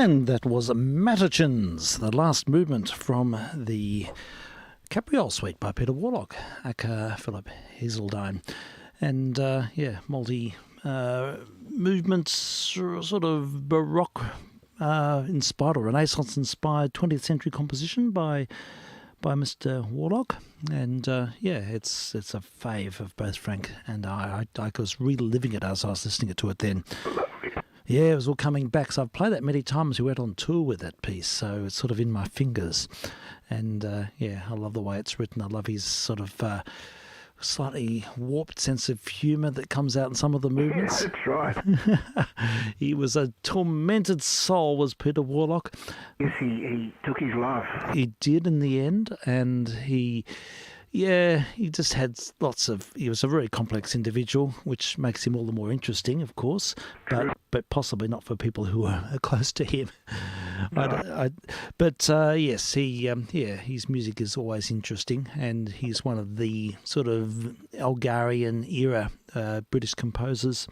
And that was Matachins, the last movement from the Capriole Suite by Peter Warlock, aka Philip Hazeldine. And multi movements, sort of Baroque inspired or Renaissance inspired 20th century composition by Mr. Warlock. And it's a fave of both Frank and I was reliving it as I was listening to it then. Yeah, it was all coming back. So I've played that many times. We went on tour with that piece, so it's sort of in my fingers. And I love the way it's written. I love his sort of slightly warped sense of humour that comes out in some of the movements. Yeah, that's right. He was a tormented soul, was Peter Warlock. Yes, he took his life. He did in the end, and he just had he was a very complex individual, which makes him all the more interesting, of course, but possibly not for people who are close to him. No. His music is always interesting, and he's one of the sort of Algarian era British composers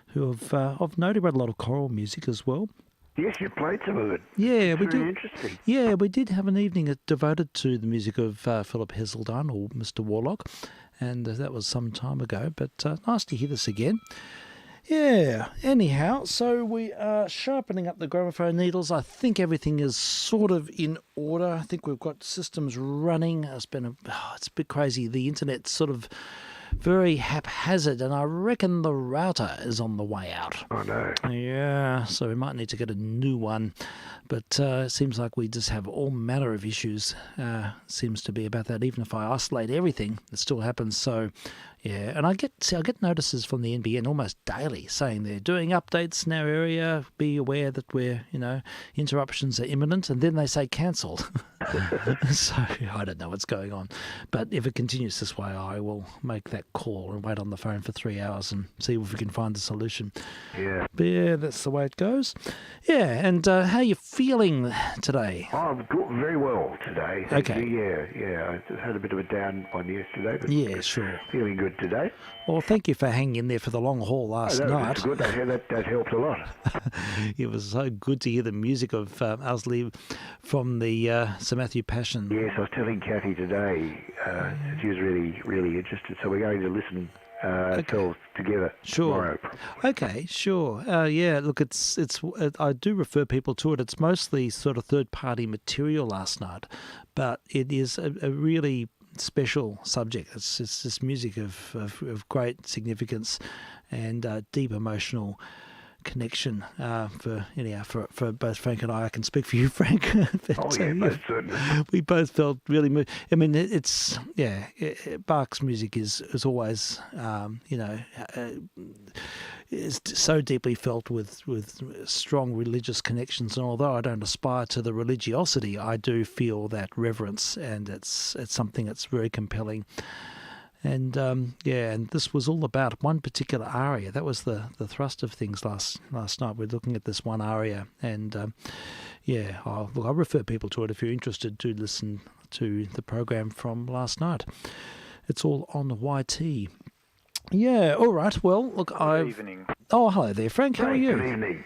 who I've noted. He wrote a lot of choral music as well. Yes, you played some of it. Yeah, we Very did. Interesting. Yeah, we did have an evening devoted to the music of Philip Hazeldine, or Mr. Warlock, and that was some time ago. But nice to hear this again. Yeah, anyhow, so we are sharpening up the gramophone needles. I think everything is sort of in order. I think we've got systems running. It's a bit crazy. The internet's sort of very haphazard, and I reckon the router is on the way out. Oh, no. Yeah, so we might need to get a new one. But it seems like we just have all manner of issues. Seems to be about that. Even if I isolate everything, it still happens. So, yeah, and I get notices from the NBN almost daily saying they're doing updates in our area. Be aware that interruptions are imminent, and then they say cancelled. So I don't know what's going on. But if it continues this way, I will make that call and wait on the phone for 3 hours and see if we can find a solution. Yeah. But yeah, that's the way it goes. Yeah, and how are you feeling today? Oh, I'm very well today. Okay. Yeah. I just had a bit of a down one yesterday, but Yeah, sure. feeling good today. Well, thank you for hanging in there for the long haul last night. That's good. That helped a lot. It was so good to hear the music of Owsley from the Sir Matthew Passion. Yes, I was telling Kathy today, she was really, really interested, so we're going to listen ourselves together tomorrow. Okay, sure. Look, I do refer people to it. It's mostly sort of third-party material last night, but it is a really special subject. It's this music of great significance and deep emotional connection for both Frank and I. I can speak for you, Frank. Most certainly. We both felt really moved. I mean, Bach's music is always is so deeply felt with strong religious connections. And although I don't aspire to the religiosity, I do feel that reverence, and it's something that's very compelling. And and this was all about one particular aria. That was the thrust of things last night. We're looking at this one aria, and I'll refer people to it if you're interested to listen to the program from last night. It's all on YT. Yeah, all right. Well, look, Good evening. Oh, hello there, Frank. How are you? Good evening.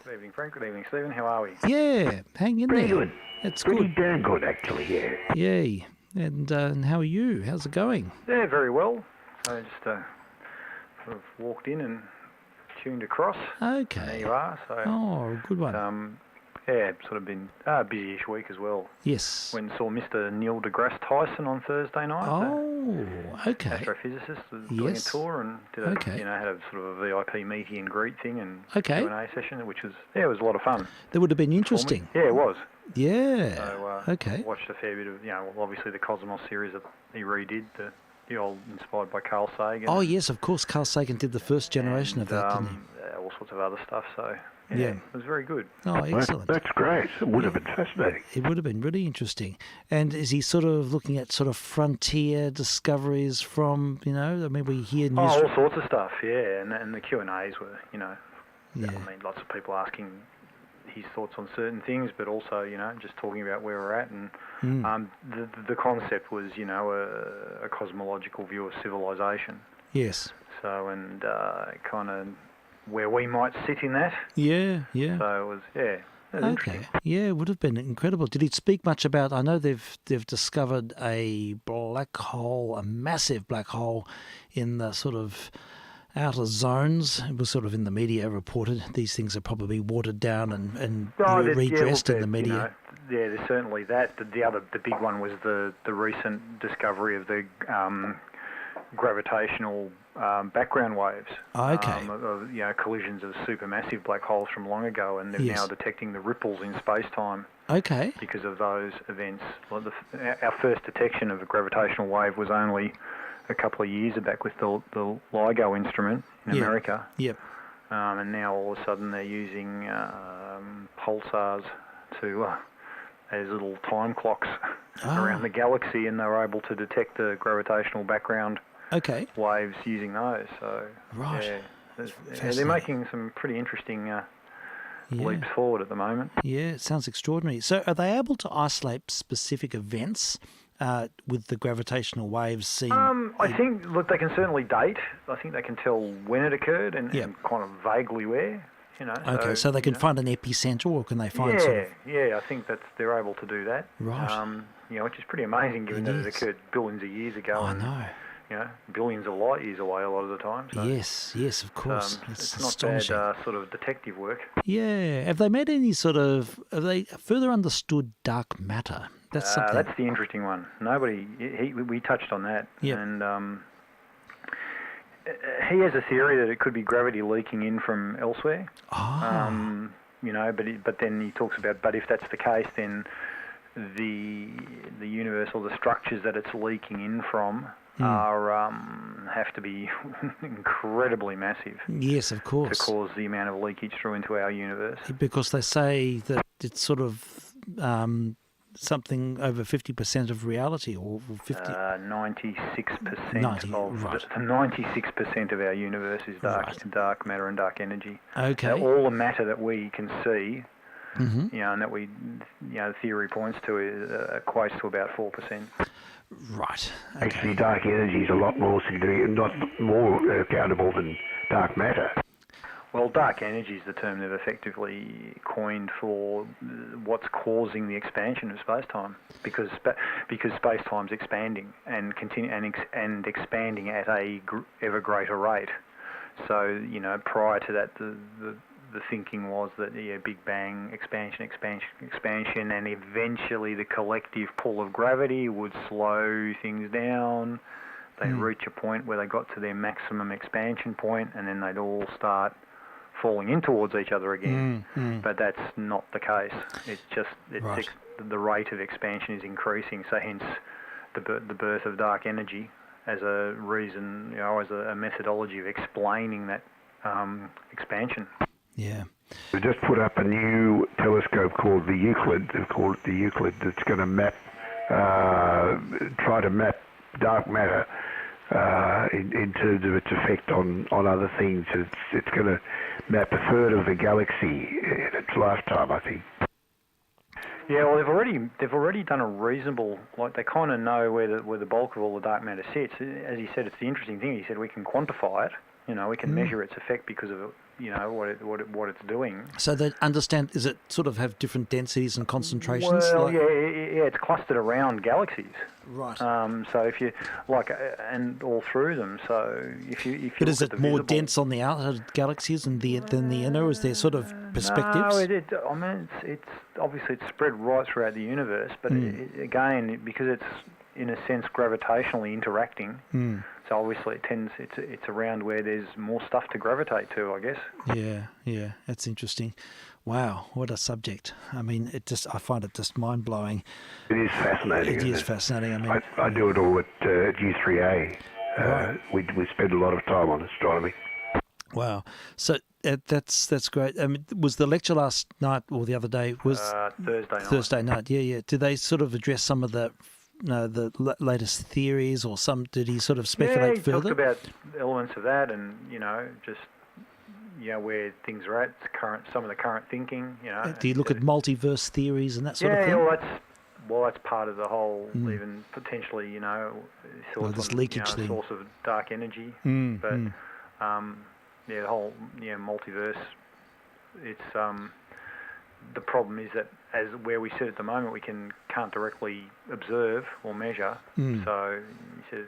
Good evening, Frank. Good evening, Stephen. How are we? Yeah, hang in Pretty there. good. It's Pretty good. damn good, actually, yeah. Yay. And how are you? How's it going? Yeah, very well. So I just sort of walked in and tuned across. Okay. And there you are. So, Oh, good one. sort of been a busy-ish week as well. Yes. Went and saw Mr. Neil deGrasse Tyson on Thursday night. Oh, okay. Astrophysicist was doing a tour and did had a sort of a VIP meety and greet thing and Q&A session, which was it was a lot of fun. That would have been interesting. Yeah, it was. Yeah. So, okay. Watched a fair bit of, obviously the Cosmos series that he redid, the old inspired by Carl Sagan. Oh, yes, of course. Carl Sagan did the first generation of that, didn't he? All sorts of other stuff. So, Yeah. it was very good. Oh, excellent. That's great. It would have been fascinating. It would have been really interesting. And is he sort of looking at sort of frontier discoveries from, we hear news... all sorts of stuff, yeah. And the Q&As were, Yeah. I mean, lots of people asking his thoughts on certain things, but also, just talking about where we're at. And the concept was, a cosmological view of civilization. Yes. So, and kind of where we might sit in that. Yeah, yeah. So it was, Okay, yeah, it would have been incredible. Did he speak much about? I know they've discovered a black hole, a massive black hole, in the sort of outer zones. It was sort of in the media reported. These things are probably watered down and redressed in the media. There's certainly that. The big one was the recent discovery of the gravitational background waves. Collisions of supermassive black holes from long ago, and they're now detecting the ripples in space-time. Okay. Because of those events. Well, our first detection of a gravitational wave was only a couple of years back with the LIGO instrument in America. Yep. And now all of a sudden they're using pulsars as little time clocks around the galaxy, and they were able to detect the gravitational background waves using those. So they're making some pretty interesting leaps forward at the moment. Yeah, it sounds extraordinary. So are they able to isolate specific events with the gravitational waves seen? I think, look, they can certainly date. I think they can tell when it occurred and kind of vaguely where. Okay, so they can find an epicenter, or can they find I think they're able to do that. Right. Which is pretty amazing given that it occurred billions of years ago. I know. Billions of light years away a lot of the time. So, yes, of course. It's not bad sort of detective work. Yeah. Have they made any have they further understood dark matter? That's something. That's the interesting one. We touched on that. Yep. And he has a theory that it could be gravity leaking in from elsewhere. But then he talks about, but if that's the case, then the universe or the structures that it's leaking in from have to be incredibly massive. Yes, of course. To cause the amount of leakage through into our universe. Because they say that it's sort of something over 50% of reality, or 50. 96%. 96% of our universe is dark matter and dark energy. Okay. So all the matter that we can see, and that the theory points to equates to about 4%. Right. Okay. Actually, dark energy is a lot more significant, not more accountable than dark matter. Well, dark energy is the term they've effectively coined for what's causing the expansion of space-time, because space-time's expanding and and expanding at a ever greater rate. So prior to that, the thinking was that Big Bang, expansion, and eventually the collective pull of gravity would slow things down. They'd reach a point where they got to their maximum expansion point, and then they'd all start falling in towards each other again. But that's not the case. It's just the rate of expansion is increasing. So hence the birth of dark energy as a reason, as a methodology of explaining that expansion. Yeah. We just put up a new telescope called the Euclid. They've called it the Euclid. That's going to try to map dark matter in terms of its effect on other things. It's going to map a third of the galaxy in its lifetime, I think. Yeah, well, they've already done a reasonable, they kind of know where the bulk of all the dark matter sits. As he said, it's the interesting thing. He said we can quantify it. We can measure its effect because of what it's doing. So they understand. Is it sort of have different densities and concentrations? Well, it's clustered around galaxies. Right. So if you and all through them. So if you. But is it more dense on the outer galaxies than the inner? Is there sort of perspectives? No, it's obviously it's spread right throughout the universe, but again, because it's in a sense gravitationally interacting. So obviously it's around where there's more stuff to gravitate to, I guess. Yeah, that's interesting. Wow, what a subject. I mean, I find it just mind-blowing. It is fascinating. It is fascinating. I mean, I do it all at U3A. Right. We spend a lot of time on astronomy. Wow. So that's great. I mean, was the lecture last night or the other day? Was Thursday night. Thursday night, yeah. Did they sort of address some of the latest theories, or did he sort of speculate further? Yeah, he talked about elements of that, and just where things are at, some of the current thinking. Do you look at multiverse theories and that sort of thing? Yeah, that's part of the whole, even potentially this leakage thing, source of dark energy. But the whole multiverse. It's the problem is that as where we sit at the moment, we can't directly observe or measure. So he said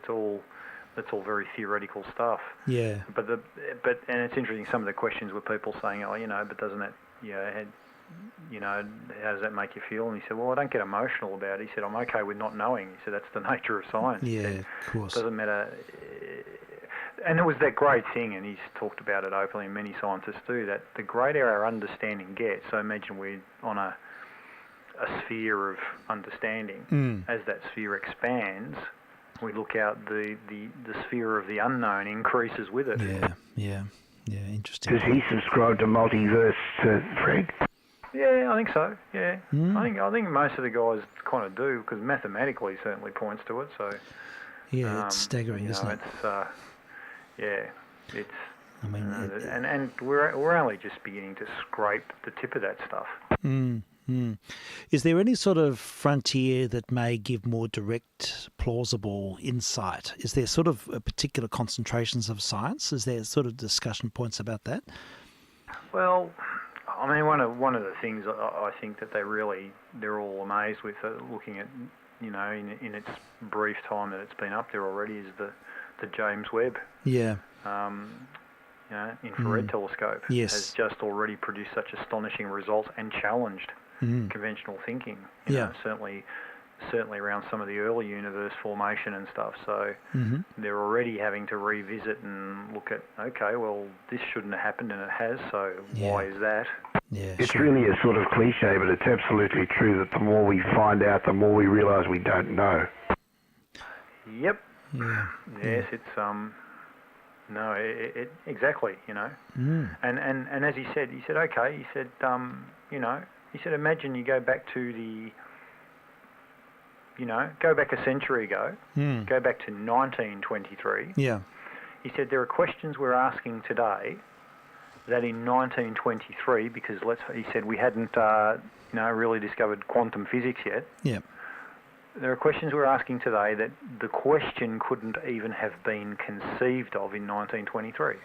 that's all very theoretical stuff. Yeah. But and it's interesting. Some of the questions were people saying, oh, but doesn't that, how does that make you feel? And he said, well, I don't get emotional about it. He said, I'm okay with not knowing. He said, that's the nature of science. Yeah, of course. It doesn't matter. And it was that great thing, and he's talked about it openly, and many scientists do, that the greater our understanding gets, so imagine we're on a sphere of understanding. As that sphere expands, we look out, the sphere of the unknown increases with it. Yeah, interesting. Does he subscribe to multiverse, Fred? Yeah, I think so. Yeah, I think most of the guys kind of do, because mathematically certainly points to it. So yeah, it's staggering, isn't it? It's. I mean, and we're only just beginning to scrape the tip of that stuff. Is there any sort of frontier that may give more direct, plausible insight? Is there sort of a particular concentrations of science? Is there sort of discussion points about that? Well, I mean, one of the things I think that they're all amazed with, looking at, in its brief time that it's been up there already, is the James Webb. Yeah. Infrared telescope has just already produced such astonishing results and challenged conventional thinking. Certainly around some of the early universe formation and stuff. So they're already having to revisit and look at, okay, well, this shouldn't have happened and it has, so why is that? Yeah, it's really a sort of cliche, but it's absolutely true that the more we find out, the more we realise we don't know. Yep. Yeah. Yes, it's no, it exactly, and as he said, okay, he said, he said, imagine you go back to go back a century ago, go back to 1923. Yeah. He said there are questions we're asking today that in 1923, because he said we hadn't really discovered quantum physics yet. Yeah. There are questions we're asking today that the question couldn't even have been conceived of in 1923.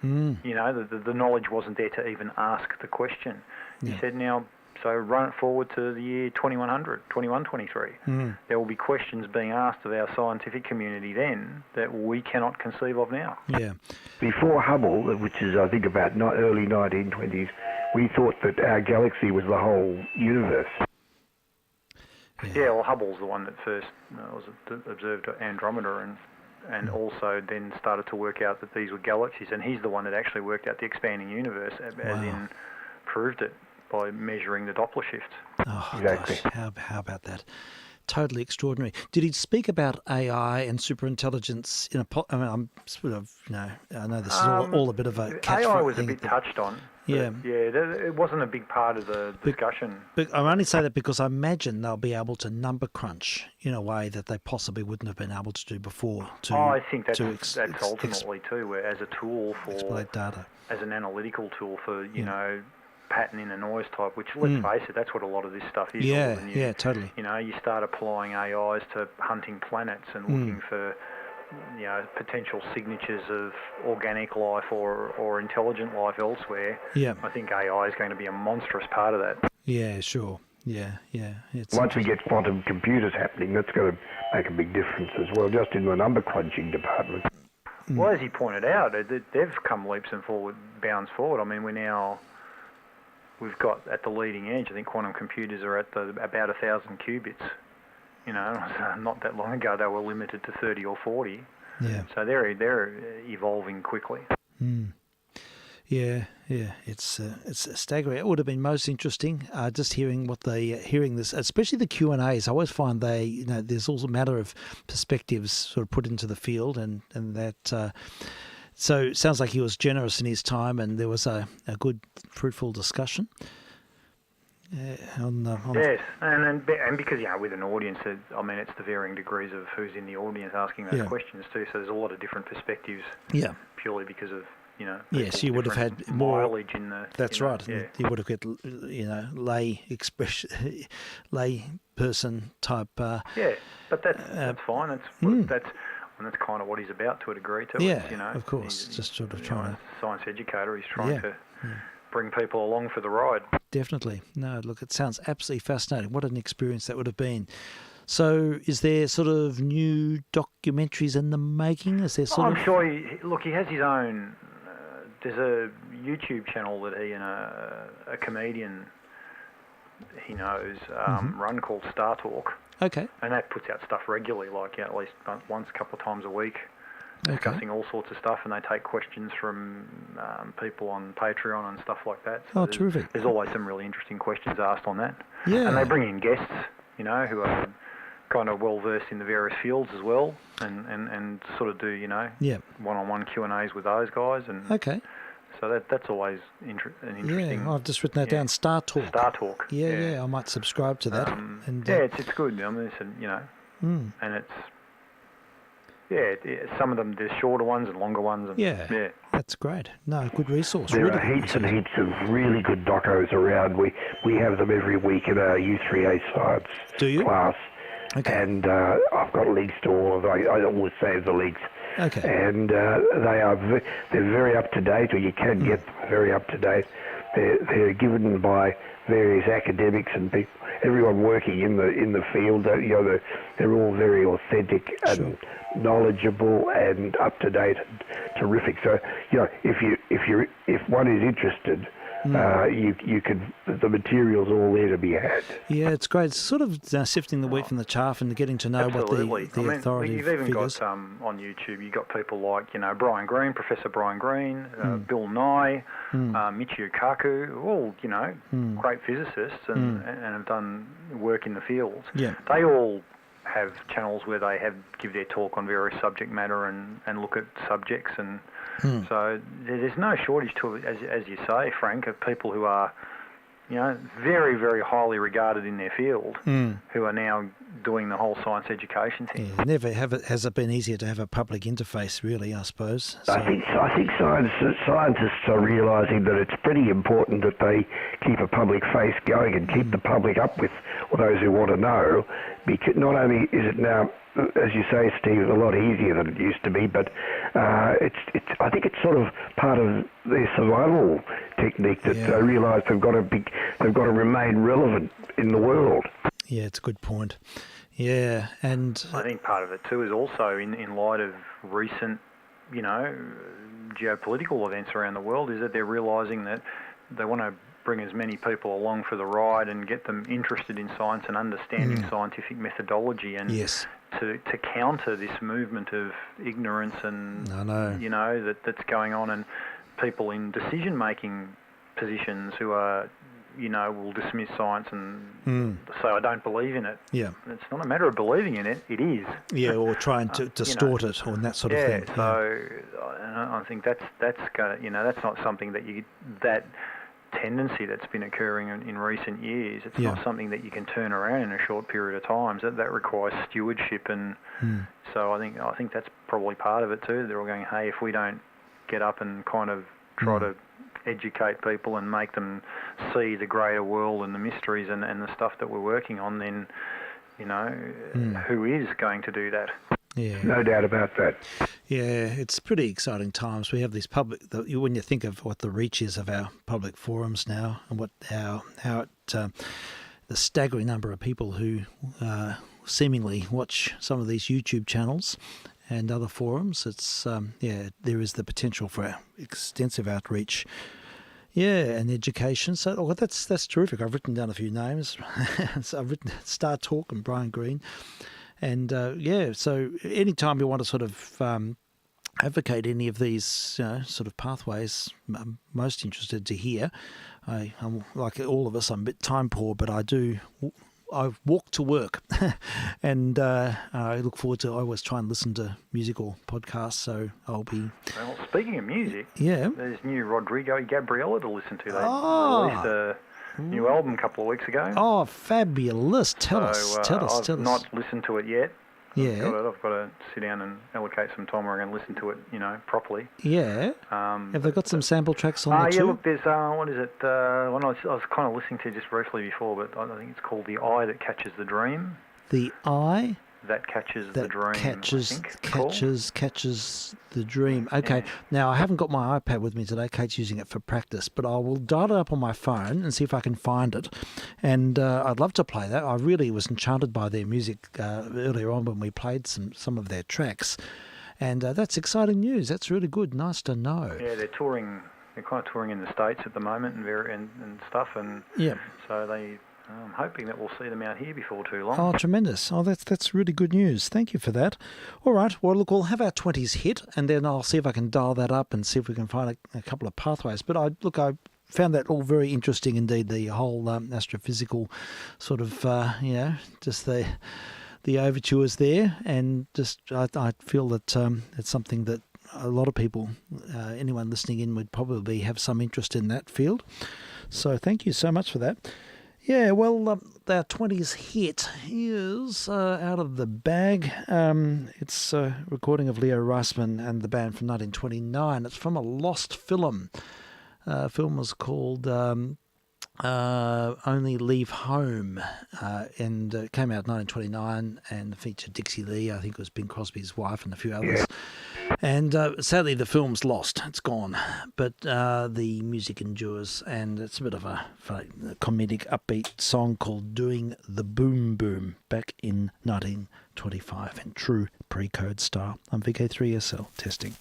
The knowledge wasn't there to even ask the question. He said now, so run it forward to the year 2123. There will be questions being asked of our scientific community then that we cannot conceive of now. Yeah. Before Hubble, which is I think about early 1920s, we thought that our galaxy was the whole universe. Yeah, well, Hubble's the one that first was observed Andromeda and also then started to work out that these were galaxies, and he's the one that actually worked out the expanding universe, as in proved it by measuring the Doppler shift. Oh, exactly. Gosh, how about that? Totally extraordinary. Did he speak about AI and superintelligence in a? I mean, I'm sort of, I know this is all a bit of a catch. AI was a bit touched on. Yeah. It wasn't a big part of the discussion. But I only say that because I imagine they'll be able to number crunch in a way that they possibly wouldn't have been able to do before. I think that's ultimately too, as a tool for exploit data, as an analytical tool for pattern in a noise type, which, let's face it, that's what a lot of this stuff is. Yeah, totally. You start applying AIs to hunting planets and looking for, potential signatures of organic life or intelligent life elsewhere. Yeah. I think AI is going to be a monstrous part of that. Yeah, sure. Yeah. Once we get quantum computers happening, that's going to make a big difference as well, just in the number crunching department. Well, as he pointed out, they've come leaps and bounds forward. I mean, we've got at the leading edge, I think quantum computers are at about 1,000 qubits. Not that long ago they were limited to 30 or 40. Yeah. So they're evolving quickly. Yeah. It's staggering. It would have been most interesting just hearing this, especially the Q&As. I always find there's also a matter of perspectives sort of put into the field, and that. So it sounds like he was generous in his time, and there was a good, fruitful discussion. Yes, and because with an audience, it's the varying degrees of who's in the audience asking those questions too. So there's a lot of different perspectives. Yeah. Purely because of Yes, you would have had more mileage in the. That's right. Yeah. You would have got lay expression, lay person type. But that's fine. That's kind of what he's about to a degree too. Yeah, of course. He's, just sort of trying to science educator. He's trying to bring people along for the ride. Definitely. No, look, it sounds absolutely fascinating. What an experience that would have been. So is there sort of new documentaries in the making? Is there sort I'm of... sure he has his own. There's a YouTube channel that he and a comedian he knows run called Star Talk. Okay. And that puts out stuff regularly, like at least once, a couple of times a week, discussing all sorts of stuff, and they take questions from people on Patreon and stuff like that. So terrific. There's always some really interesting questions asked on that. Yeah. And they bring in guests, who are kind of well versed in the various fields as well, and sort of do, one-on-one Q&As with those guys. And okay. So that's always an interesting... Yeah, I've just written that down. Star Talk. Star Talk. Yeah, I might subscribe to that. It's good. I mean, and it's... Yeah, some of them, there's shorter ones and longer ones. And, yeah, that's great. No, good resource. There are heaps and heaps of really good docos around. We have them every week in our U3A science class. Okay. And I've got links to all of them. I always save the links. Okay. And they're very up to date, or you can get them very up to date. They're given by various academics and people, everyone working in the field. They're all very authentic and knowledgeable and up to date and terrific. So if one is interested, you can. The material's all there to be had. Yeah, it's great. It's sort of sifting the wheat from the chaff and getting to know what the authority you've even figures. got on YouTube. You've got people like Brian Greene, Professor Brian Greene, Bill Nye, Michio Kaku, all great physicists and have done work in the fields. Yeah. They all have channels where they give their talk on various subject matter and look at subjects, and so there's no shortage to it, as you say, Frank, of people who are very, very highly regarded in their field, who are now doing the whole science education thing. Yeah, never has it been easier to have a public interface, really, I suppose. So. I think scientists are realising that it's pretty important that they keep a public face going and keep the public up with those who want to know, because not only is it now, as you say, Steve, a lot easier than it used to be, but I think it's sort of part of their survival technique that they realise they've got to remain relevant in the world. Yeah, it's a good point. Yeah, and I think part of it too is also in light of recent, geopolitical events around the world, is that they're realising that they want to bring as many people along for the ride and get them interested in science and understanding scientific methodology, and to counter this movement of ignorance and that's going on, and people in decision-making positions who are will dismiss science and say, I don't believe in it. Yeah. It's not a matter of believing in it, it is. Yeah, or trying to distort it or that sort of thing. Yeah, so I think that's that's not something that tendency that's been occurring in recent years. It's not something that you can turn around in a short period of time. So that requires stewardship, and so I think that's probably part of it too. They're all going, hey, if we don't get up and kind of try to educate people and make them see the greater world and the mysteries and the stuff that we're working on, then who is going to do that? Yeah, no doubt about that. Yeah, it's pretty exciting times. We have these when you think of what the reach is of our public forums now, and the staggering number of people who seemingly watch some of these YouTube channels and other forums, it's there is the potential for extensive outreach. Yeah, and education. So that's terrific. I've written down a few names. So I've written Star Talk and Brian Greene. And so anytime you want to sort of advocate any of these sort of pathways, I'm most interested to hear. I'm like all of us, I'm a bit time poor, but I walk to work, and I look forward to. I always try and listen to musical podcasts, so I'll be. Well, speaking of music, there's new Rodrigo Gabriela to listen to. They released a new album a couple of weeks ago. Oh, fabulous! Tell us. I've not listened to it yet. Yeah. I've got to sit down and allocate some time where I'm going to listen to it, properly. Yeah. Have they got some sample tracks on there too? Yeah, look, there's, what is it, one I was kind of listening to just briefly before, but I think it's called The Eye That Catches the Dream. The Eye? That Catches the Dream, catches, I think it's called. catches the dream. Okay, Now I haven't got my iPad with me today. Kate's using it for practice, but I will dial it up on my phone and see if I can find it. And I'd love to play that. I really was enchanted by their music earlier on when we played some of their tracks. And that's exciting news. That's really good. Nice to know. Yeah, they're touring. They're kind of touring in the States at the moment and stuff. And so I'm hoping that we'll see them out here before too long. Oh, tremendous. Oh, that's really good news. Thank you for that. All right. Well, look, we'll have our 20s hit, and then I'll see if I can dial that up and see if we can find a couple of pathways. But I found that all very interesting indeed, the whole astrophysical sort of, just the overtures there. And just I feel that it's something that a lot of people, anyone listening in, would probably have some interest in that field. So thank you so much for that. Yeah, well, our 20s hit is out of the bag. It's a recording of Leo Reisman and the band from 1929. It's from a lost film. Film was called Only Leave Home, and it came out in 1929 and featured Dixie Lee. I think it was Bing Crosby's wife and a few others. And sadly, the film's lost. It's gone. But the music endures, and it's a bit of a comedic, upbeat song called Doing the Boom Boom back in 1925 in true pre-code style. I'm vk3sl testing.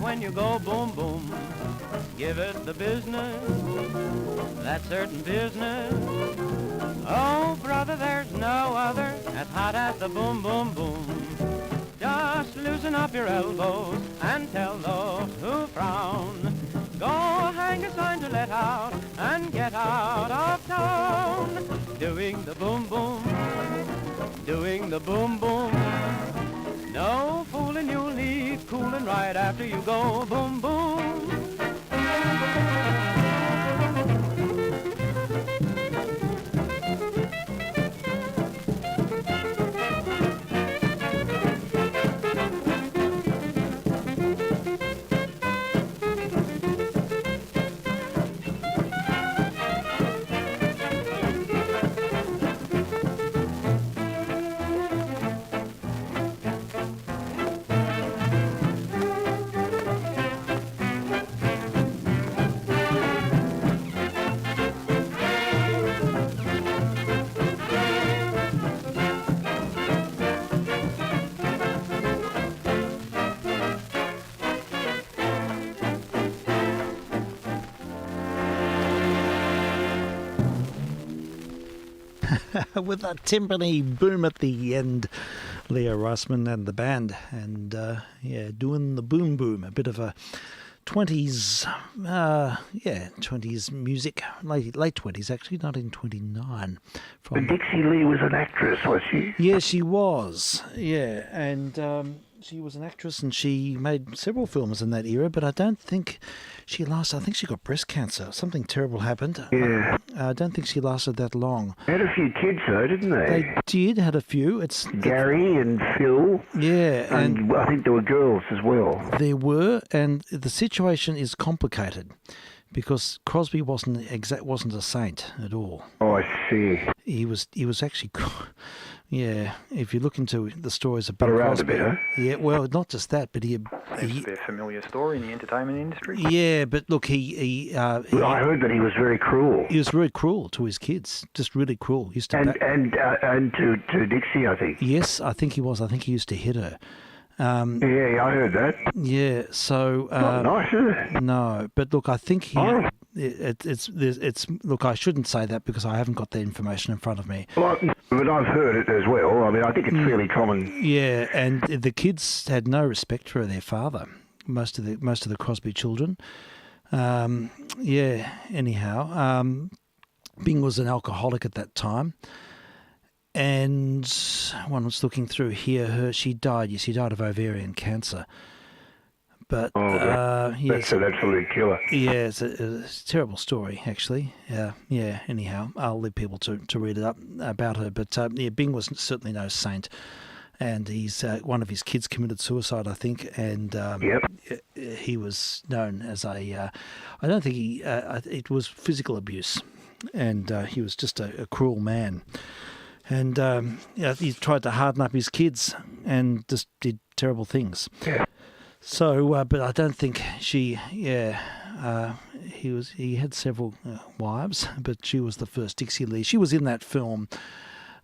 When you go boom boom, give it the business, that certain business. Oh brother, there's no other as hot as the boom boom boom. Just loosen up your elbows and tell those who frown, go hang a sign to let out and get out of town. Doing the boom boom, doing the boom boom. No fooling, you'll need cooling right after you go boom boom. With a timpani boom at the end. Leo Reisman and the band, and doing the boom boom, a bit of a 20s, 20s music, late 20s actually, 1929. But Dixie Lee was an actress, was she? Yeah, she was. Yeah, and she was an actress, and she made several films in that era. But I don't think she lasted. I think she got breast cancer. Something terrible happened. Yeah. I don't think she lasted that long. Had a few kids though, didn't they? They did, had a few. Gary and Phil. Yeah, and I think there were girls as well. There were, and the situation is complicated because Crosby wasn't a saint at all. Oh, I see. He was actually, yeah. If you look into the stories of Bing around Crosby, a bit, huh? yeah. Well, not just that, but Seems to be a familiar story in the entertainment industry. yeah. But look, Well, I heard that he was very cruel. he was very cruel to his kids, just really cruel. He used to And to Dixie, I think. yes, I think he was. I think he used to hit her. Yeah, I heard that. Yeah. So Not nice, is it? no, but look, I think he. Oh. It's look. I shouldn't say that because I haven't got the information in front of me. Well, but I've heard it as well. I mean, I think it's fairly common. Yeah, and the kids had no respect for their father. Most of the Crosby children. Anyhow, Bing was an alcoholic at that time, and one was looking through here. She died. Yes, she died of ovarian cancer. But That's an absolute killer. yeah, it's a terrible story, actually. Anyhow, I'll leave people to read it up about her. But Bing was certainly no saint, and he's one of his kids committed suicide, I think, and he was known as a. I don't think it was physical abuse, and he was just a cruel man, and he tried to harden up his kids, and just did terrible things. Yeah. So, but I don't think he had several wives, but she was the first, Dixie Lee. She was in that film,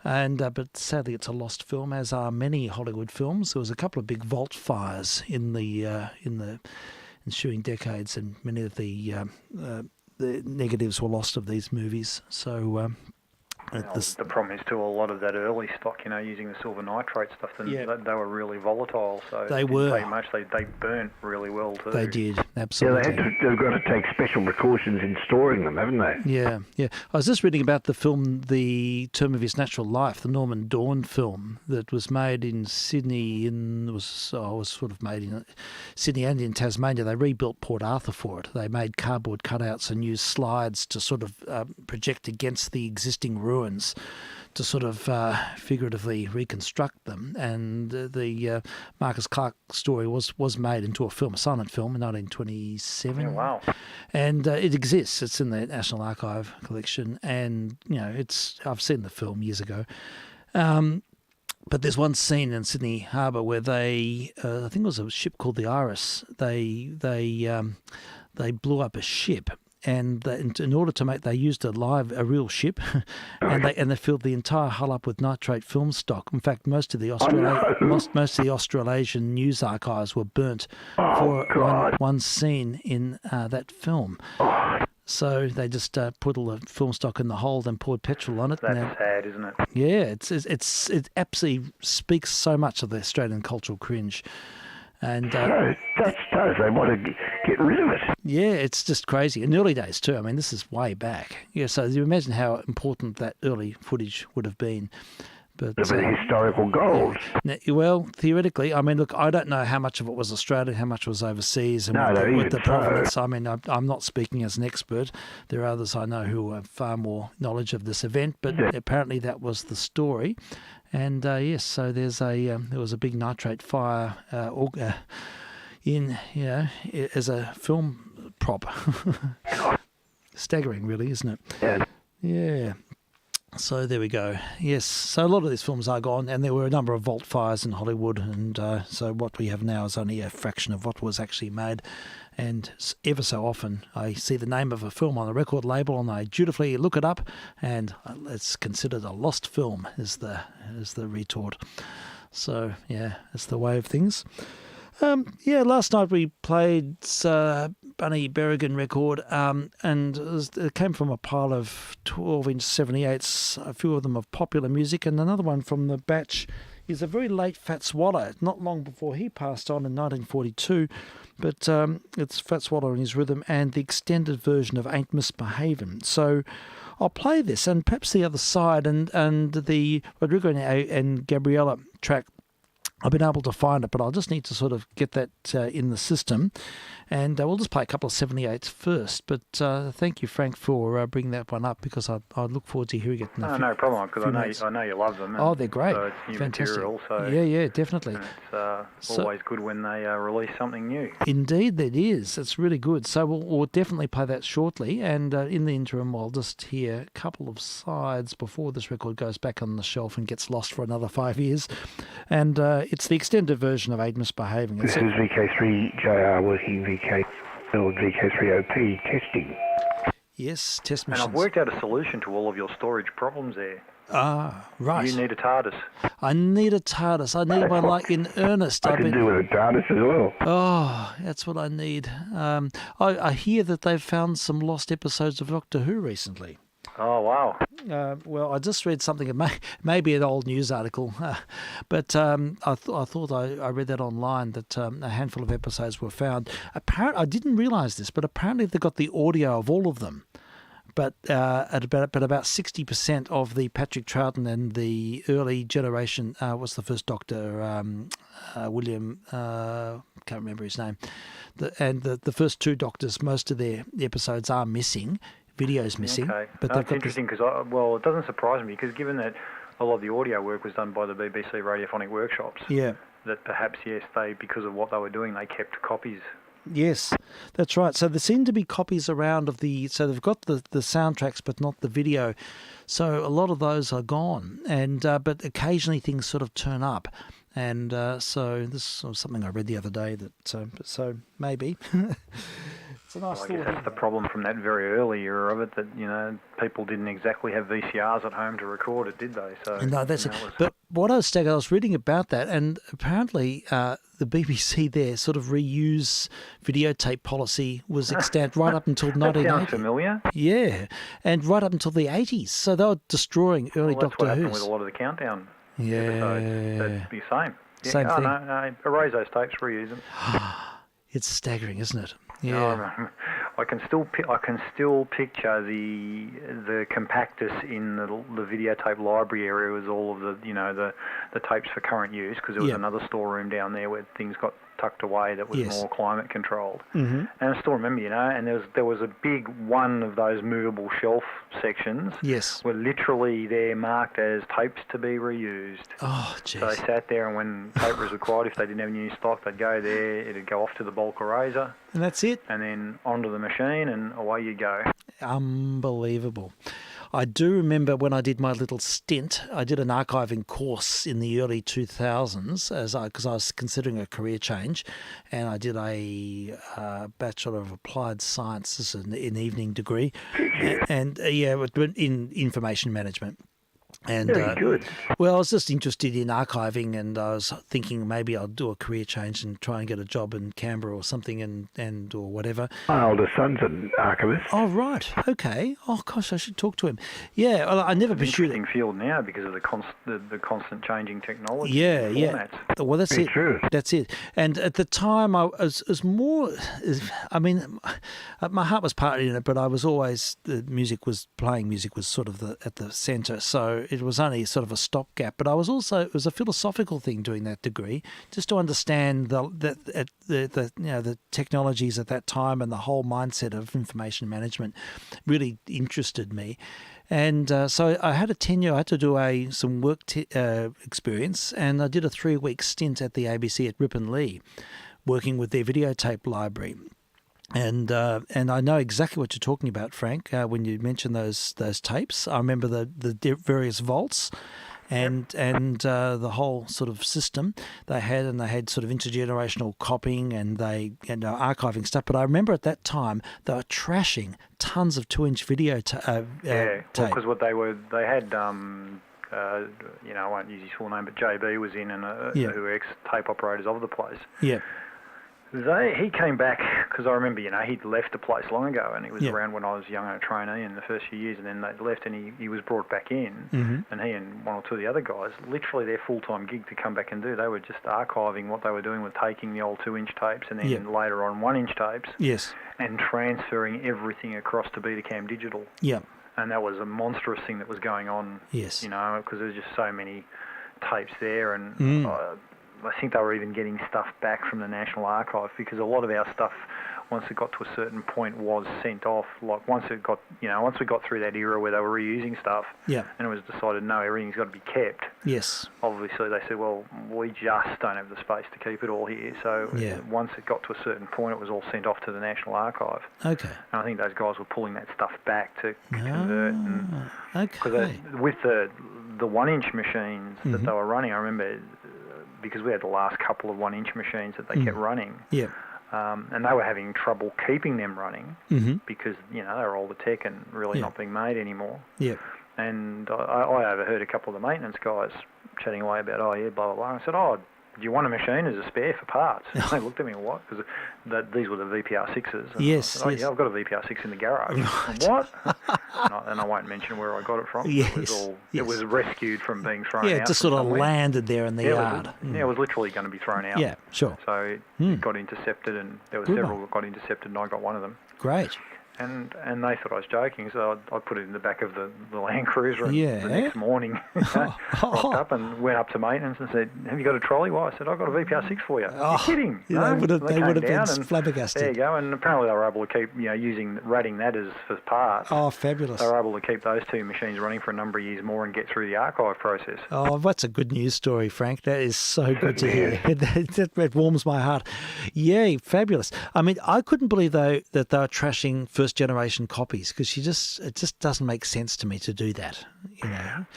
and but sadly it's a lost film, as are many Hollywood films. There was a couple of big vault fires in the ensuing decades, and many of the negatives were lost of these movies. So. The problem is too, a lot of that early stock, using the silver nitrate stuff, they were really volatile. So they didn't take much. They burnt really well too. They did, absolutely. Yeah, they've got to take special precautions in storing them, haven't they? Yeah. I was just reading about the film, The Term of His Natural Life, the Norman Dawn film that was made in Sydney. Was sort of made in Sydney and in Tasmania. They rebuilt Port Arthur for it. They made cardboard cutouts and used slides to sort of project against the existing ruins to sort of figuratively reconstruct them, and the Marcus Clarke story was made into a film, a silent film, in 1927. Oh, wow! And it exists. It's in the National Archive collection, and I've seen the film years ago. But there's one scene in Sydney Harbour where they, I think it was a ship called the Iris. They blew up a ship. And in order to make, they used a real ship, and they filled the entire hull up with nitrate film stock. In fact, most of the Australasian news archives were burnt for one scene in that film. So they just put all the film stock in the hold and poured petrol on it. That's sad, isn't it? Yeah, it absolutely speaks so much of the Australian cultural cringe. And that's they want to get rid of it. Yeah, it's just crazy. In the early days too. I mean, this is way back. Yeah, so you imagine how important that early footage would have been. But historical gold. Well, theoretically, I mean, look, I don't know how much of it was Australian, how much was overseas, and what the provenance. I mean, I'm not speaking as an expert. There are others I know who have far more knowledge of this event, but apparently that was the story. And yes, so there was a big nitrate fire as a film prop. Staggering, really, isn't it? Yeah. So there we go. Yes, so a lot of these films are gone, and there were a number of vault fires in Hollywood, and so what we have now is only a fraction of what was actually made. And ever so often I see the name of a film on a record label, and I dutifully look it up, and it's considered a lost film, is the retort. So yeah, that's the way of things. Last night we played Bunny Berrigan record, and it came from a pile of 12-inch 78s, a few of them of popular music, and another one from the batch He's a very late fat swallow, not long before he passed on in 1942, but it's Fat Swallow and His Rhythm and the extended version of Ain't Misbehavin'. So I'll play this, and perhaps the other side, and the Rodrigo and Gabriella track. I've been able to find it, but I'll just need to sort of get that in the system. And we'll just play a couple of 78s first. But thank you, Frank, for bringing that one up, because I look forward to hearing it in no problem, because I know you love them. Oh, they're great. So it's new Fantastic. material. So yeah, definitely. It's always good when they release something new. Indeed, it is. It's really good. So we'll definitely play that shortly. And in the interim, I'll just hear a couple of sides before this record goes back on the shelf and gets lost for another 5 years. And it's the extended version of Ain't Misbehaving. This is VK3JR working VK3 and VK3OP testing. Yes, test And machines. I've worked out a solution to all of your storage problems there. Ah, right. You need a TARDIS. I need a TARDIS. I need one like in earnest. I can do with a TARDIS as well. Oh, that's what I need. I hear that they've found some lost episodes of Doctor Who recently. Oh, wow. Well, I just read something, it may be an old news article, but I thought I read that online, that a handful of episodes were found. Apparently, I didn't realise this, but apparently they got the audio of all of them. But about 60% of the Patrick Troughton and the early generation, what's the first Doctor, William, can't remember his name, and the first two Doctors, most of their episodes are missing. Videos missing. Okay. But That's interesting, because it doesn't surprise me, because given that a lot of the audio work was done by the BBC radiophonic workshops, yeah, that perhaps, yes, because of what they were doing, they kept copies. Yes, that's right. So there seem to be copies around of so they've got the soundtracks but not the video. So a lot of those are gone, and but occasionally things sort of turn up. And so this was something I read the other day that so maybe. It's a nice I guess that's the problem from that very early era of it, that, people didn't exactly have VCRs at home to record it, did they? So no, that's it. But what I was reading about that, and apparently the BBC there sort of reuse videotape policy was extant right up until 1980. That sounds familiar. Yeah, and right up until the 80s. So they were destroying early That's Doctor what happened Who's. with a lot of the Countdown Yeah. That'd be the same. Yeah, Same thing. No, erase those tapes, reuse them. It's staggering, isn't it? Yeah. I can still picture the compactus in the videotape library area with all of the tapes for current use, because there was another storeroom down there where things got tucked away that was more climate controlled. Mm-hmm. And I still remember, and there was a big one of those movable shelf sections. Yes. Were literally there marked as tapes to be reused. Oh, jeez. So they sat there, and when tape was required, if they didn't have any new stock, they'd go there, it'd go off to the bulk eraser. And that's it. And then onto the machine, and away you go. Unbelievable. I do remember when I did my little stint, I did an archiving course in the early 2000s because I was considering a career change, and I did a Bachelor of Applied Sciences, an evening degree, and in information management. And, Very good. Well, I was just interested in archiving, and I was thinking maybe I'll do a career change and try and get a job in Canberra or something, and or whatever. My older son's an archivist. Oh, right. Okay. Oh, gosh, I should talk to him. Yeah, well, I never pursued it. Interesting field now because of the constant changing technology. Yeah, formats. yeah. Well, that's it. True. That's it. And at the time, I was more. I mean, my heart was partly in it, but I was always playing music was sort of at the centre. So it was only sort of a stopgap. But it was a philosophical thing doing that degree, just to understand the technologies at that time and the whole mindset of information management really interested me. And so I had a tenure. I had to do some work experience, and I did a 3-week stint at the ABC at Ripon Lea, working with their videotape library. And I know exactly what you're talking about, Frank, when you mention those tapes. I remember the various vaults and the whole sort of system they had, and they had sort of intergenerational copying and archiving stuff. But I remember at that time they were trashing tons of 2-inch video tape. Because what they had. I won't use his full name, but JB was in, and who were ex-tape operators of the place. Yeah. He came back, because I remember, he'd left the place long ago, and he was Yeah. around when I was young and a trainee in the first few years, and then they left, and he was brought back in, and he and one or two of the other guys, literally their full-time gig to come back and do, they were just archiving what they were doing with taking the old 2-inch tapes and then Yeah. later on 1-inch tapes Yes. and transferring everything across to Betacam digital. Yeah. And that was a monstrous thing that was going on, Yes. because there was just so many tapes there, and I think they were even getting stuff back from the National Archive, because a lot of our stuff, once it got to a certain point, was sent off. Like once we got through that era where they were reusing stuff, Yeah. and it was decided, no, everything's got to be kept. Yes. Obviously, they said, well, we just don't have the space to keep it all here. So Yeah. once it got to a certain point, it was all sent off to the National Archive. Okay. And I think those guys were pulling that stuff back to convert. Because Okay. with the 1-inch machines that they were running, I remember, because we had the last couple of 1-inch machines that they kept running, Yeah. and they were having trouble keeping them running because, they were older tech and really not being made anymore. Yeah. And I overheard a couple of the maintenance guys chatting away about, blah, blah, blah. I said, do you want a machine as a spare for parts? And they looked at me, what? Because these were the VPR6s. And Yes, I said, yes. yeah, I've got a VPR6 in the garage. Right. What? and I won't mention where I got it from. Yes, It was rescued from being thrown out. Yeah, it just sort of somewhere. landed there in the yard. It was literally going to be thrown out. Yeah, sure. So it got intercepted, and there were Good several one. that got intercepted, and I got one of them. Great. And they thought I was joking, so I put it in the back of the Land Cruiser, and Yeah. the next morning rocked up and went up to maintenance and said, have you got a trolley? Well, I said, I've got a VPR6 for you. You're kidding? Yeah, No? they would have came been down and flabbergasted. there you go, and apparently they were able to keep, ratting that as for parts. Oh, fabulous. They were able to keep those two machines running for a number of years more and get through the archive process. Oh, that's a good news story, Frank. That is so good to hear. that warms my heart. Yay, fabulous. I mean, I couldn't believe, though, that they were trashing first-generation copies, because it just doesn't make sense to me to do that,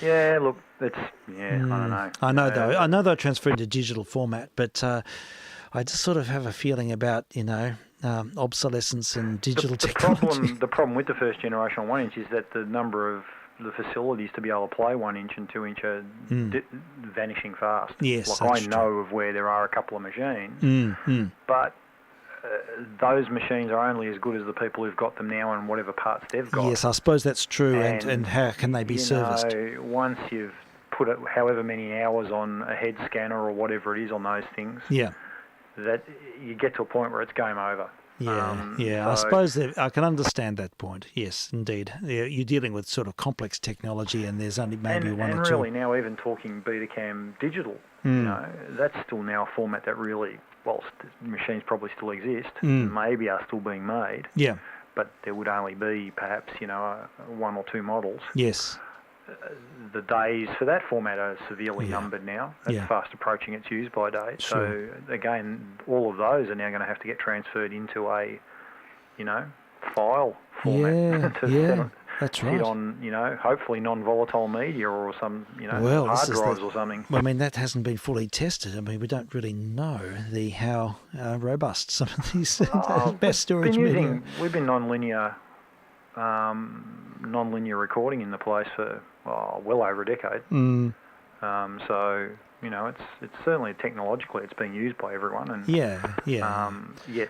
Yeah, look, I don't know. I know, though. I know they're transferred to digital format, but I just sort of have a feeling about, obsolescence and digital technology. The problem with the first generation 1-inch is that the number of the facilities to be able to play 1-inch and 2-inch are vanishing fast. Yes, like that's I know of where there are a couple of machines, but those machines are only as good as the people who've got them now and whatever parts they've got. Yes, I suppose that's true. And how can they be serviced? Once you've put however many hours on a head scanner or whatever it is on those things, Yeah. that you get to a point where it's game over. I suppose I can understand that point. Yes, indeed. Yeah, you're dealing with sort of complex technology, and there's only maybe one or two. And really now, even talking Betacam digital, that's still now a format that really, machines probably still exist, maybe are still being made. Yeah. But there would only be perhaps, one or two models. Yes. The days for that format are severely numbered now. It's Yeah. fast approaching its use-by date. Sure. So, again, all of those are now going to have to get transferred into a, file format to that's sit right. on, hopefully non-volatile media or some, Well, hard this is drives or something. Well, I mean, that hasn't been fully tested. I mean, we don't really know how robust some of these best storage media. We've been non-linear recording in the place for well over a decade. So it's certainly technologically it's being used by everyone, and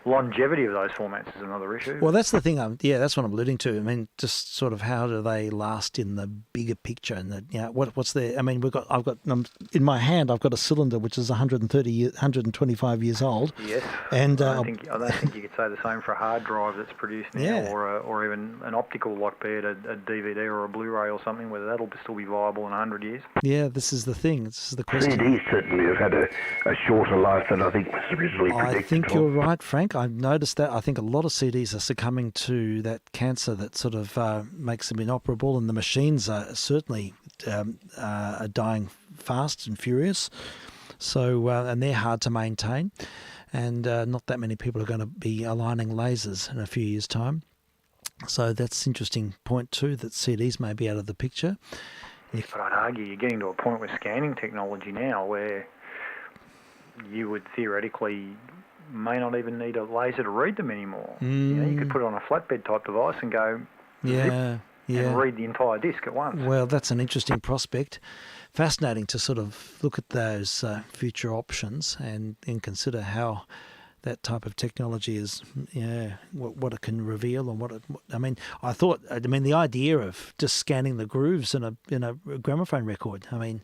longevity of those formats is another issue. Well, that's the thing. That's what I'm alluding to. I mean, just sort of how do they last in the bigger picture, and what's there? I mean, I've got in my hand, I've got a cylinder which is 125 years old. Yes, and I don't think you could say the same for a hard drive that's produced now, or even an optical, like be it a DVD or a Blu-ray or something, whether that'll still be viable in 100 years. Yeah, this is the thing. This is the question. CDs certainly have had a shorter life than I think was originally predicted. I think you're right, Frank. I've noticed that. I think a lot of CDs are succumbing to that cancer that sort of makes them inoperable, and the machines are certainly are dying fast and furious. So, and they're hard to maintain, and not that many people are going to be aligning lasers in a few years' time. So that's an interesting point too, that CDs may be out of the picture. But I'd argue you're getting to a point with scanning technology now where you would theoretically may not even need a laser to read them anymore. You could put it on a flatbed type device and go zip and read the entire disc at once. Well, that's an interesting prospect. Fascinating to sort of look at those future options and consider how that type of technology is, what it can reveal and the idea of just scanning the grooves in a gramophone record. I mean,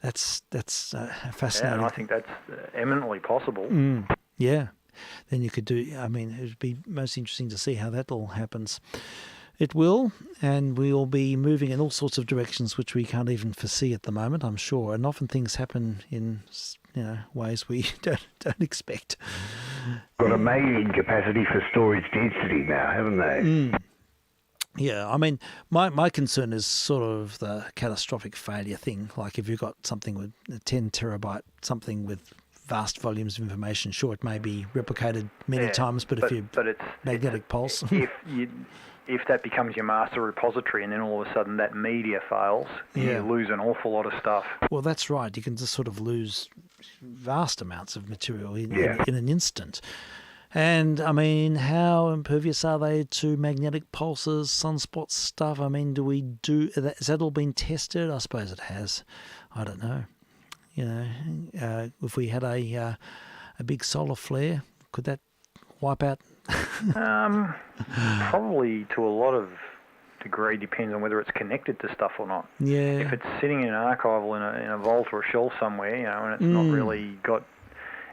that's fascinating. Yeah, and I think that's eminently possible. Yeah, then you could do. I mean, it would be most interesting to see how that all happens. It will, and we'll be moving in all sorts of directions which we can't even foresee at the moment, I'm sure. And often things happen in ways we don't expect. Got amazing capacity for storage density now, haven't they? Yeah, I mean, my concern is sort of the catastrophic failure thing. Like if you've got something with a 10 terabyte, something with vast volumes of information, sure, it may be replicated many times, but it's magnetic pulse. If that becomes your master repository and then all of a sudden that media fails, you lose an awful lot of stuff. Well, that's right. You can just sort of lose vast amounts of material in an instant. And, I mean, how impervious are they to magnetic pulses, sunspot stuff? I mean, has that all been tested? I suppose it has. I don't know. If we had a big solar flare, could that wipe out? Probably to a lot of degree depends on whether it's connected to stuff or not. Yeah. If it's sitting in an archival in a vault or a shelf somewhere, and it's not really got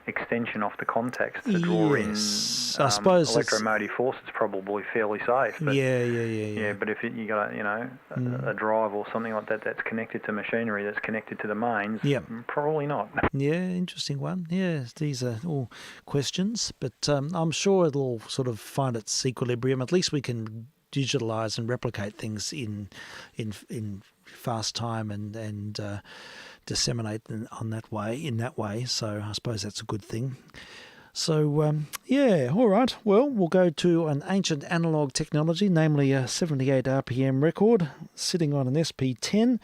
extension off the contacts to draw in I suppose electromotive force, it's probably fairly safe. But yeah. But if you got a drive or something like that that's connected to machinery that's connected to the mains, probably not. Yeah, interesting one. Yeah, these are all questions, but I'm sure it'll sort of find its equilibrium. At least we can digitalize and replicate things in fast time and disseminate in that way. So I suppose that's a good thing. So, all right. Well, we'll go to an ancient analog technology, namely a 78 RPM record sitting on an SP10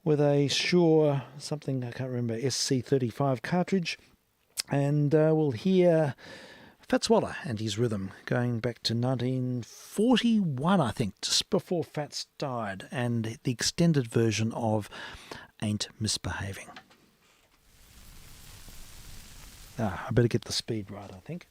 with a Shure something, I can't remember, SC35 cartridge. And we'll hear Fats Waller and his rhythm going back to 1941, I think, just before Fats died, and the extended version of Ain't Misbehaving. I better get the speed right, I think.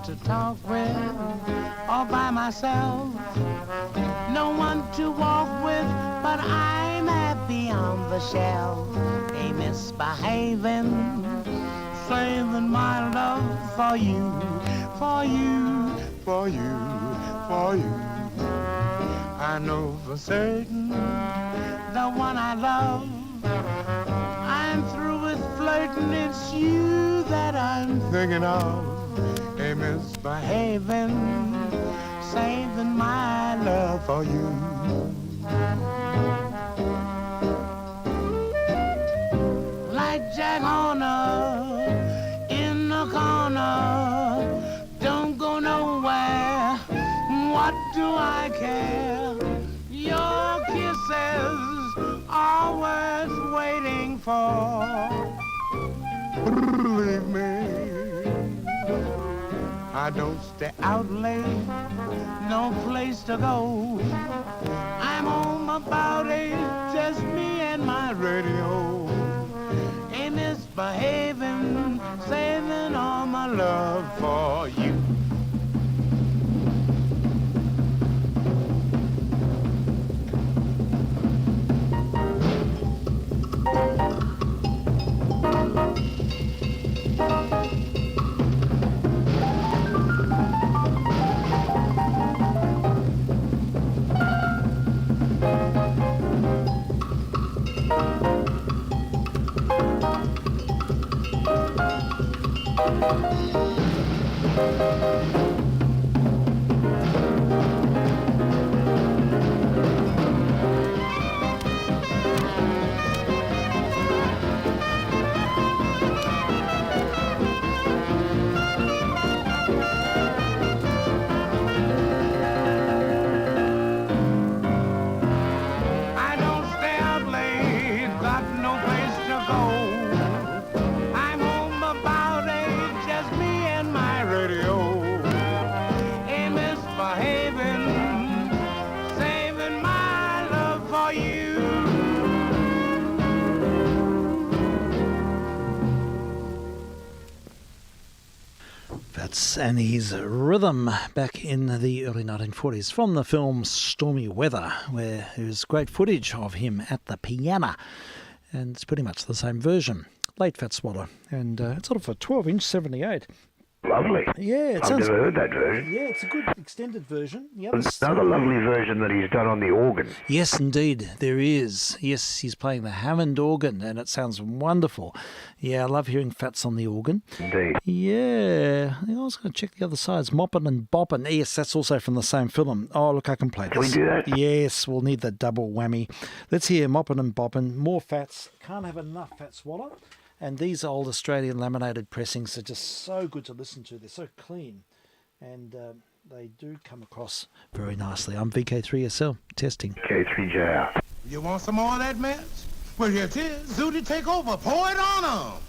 To talk with all by myself, no one to walk with, but I'm happy on the shelf. Ain't misbehaving, saving my love for you, for you, for you, for you. I know for certain the one I love. I'm through with flirting, it's you that I'm thinking of. Ain't misbehaving, saving my love for you. Like Jack Horner in the corner, don't go nowhere, what do I care? Your kisses are worth waiting for. Believe me. I don't stay out late, no place to go. I'm home about 8, just me and my radio. Ain't misbehaving, saving all my love for you. I don't stay out late, got no place to go. I'm home about 8, just me and my radio. Ain't misbehaving, saving my love for you. That's Annie's Rhythm back in the early 1940s from the film Stormy Weather, where there's great footage of him at the piano. And it's pretty much the same version. Late Fat Swatter. And it's sort of a 12-inch 78. Lovely. Yeah, I've never heard that version. Yeah, it's a good extended version. There's another lovely version that he's done on the organ. Yes, indeed, there is. Yes, he's playing the Hammond organ, and it sounds wonderful. Yeah, I love hearing Fats on the organ. Indeed. Yeah, I was going to check the other sides. Moppin' and Boppin'. Yes, that's also from the same film. Oh, look, I can play this. Can we do that? Yes, we'll need the double whammy. Let's hear Moppin' and Boppin'. More Fats. Can't have enough Fat Swatter. And these old Australian laminated pressings are just so good to listen to. They're so clean. And they do come across very nicely. I'm vk3sl, testing. K3JR. You want some more of that mess? Well, here it is. Zooty, take over. Pour it on 'em.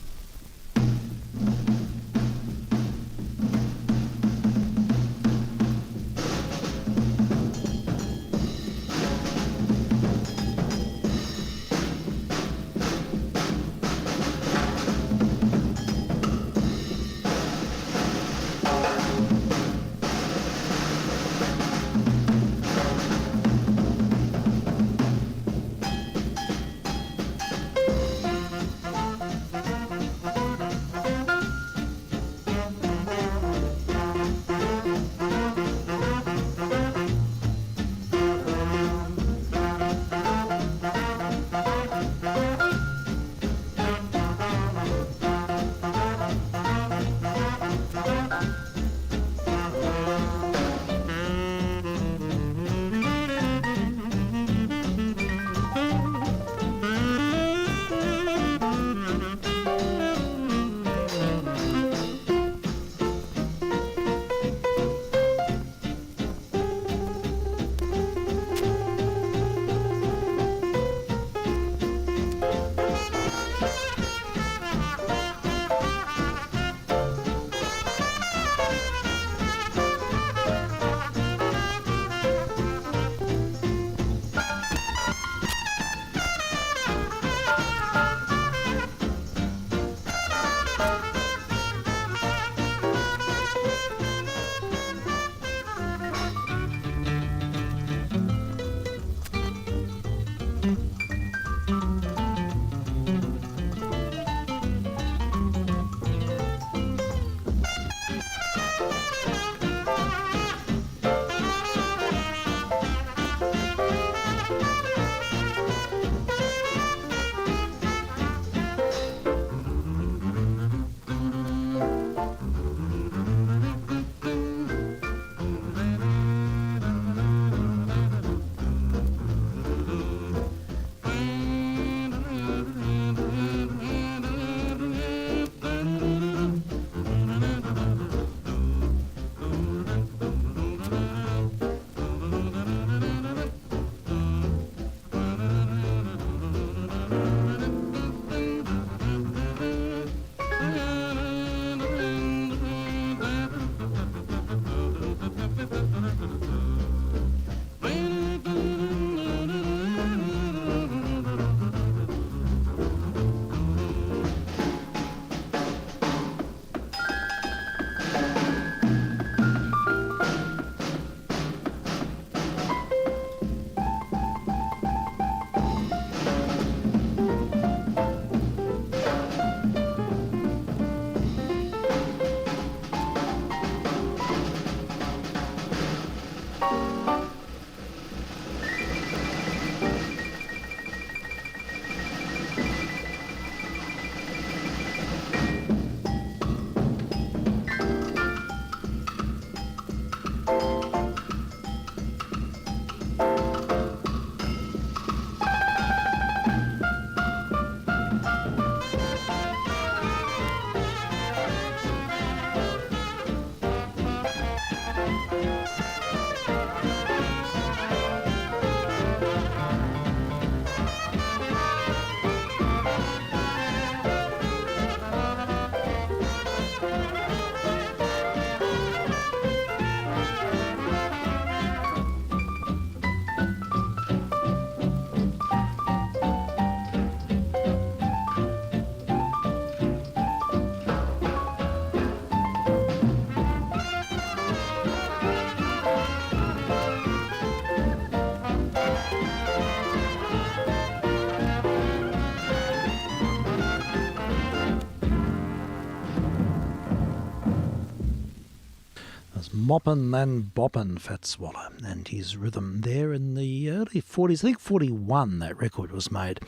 As moppin' and boppin' Fat Swaller, and his rhythm there in the early 40s. I think 41 that record was made,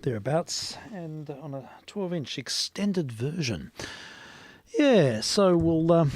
thereabouts, and on a 12-inch extended version. Yeah, so we'll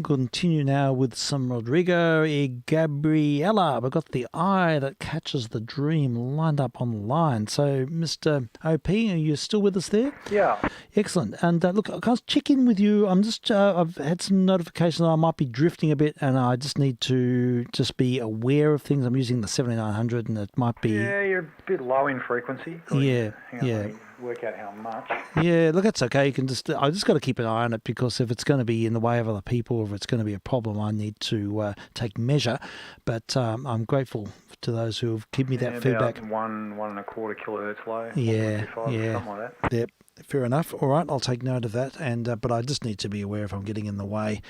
continue now with some Rodrigo y Gabriela. We've got the eye that catches the dream lined up on the line. So, Mr. OP, are you still with us there? Yeah. Excellent. And look, I can't check in with you. I'm just, I've had some notifications that I might be drifting a bit, and I just need to just be aware of things. I'm using the 7900, and it might be... Yeah, you're a bit low in frequency. Yeah, Hang on, yeah. let me work out how much. Yeah, look, that's okay. You can just, I just got to keep an eye on it, because if it's going to be in the way of other people, or if it's going to be a problem, I need to take measure. But I'm grateful to those who have given me that feedback. About 1.25 kilohertz low. Yeah, 1.25, yeah. something like that. Yep, fair enough. All right, I'll take note of that. And but I just need to be aware if I'm getting in the way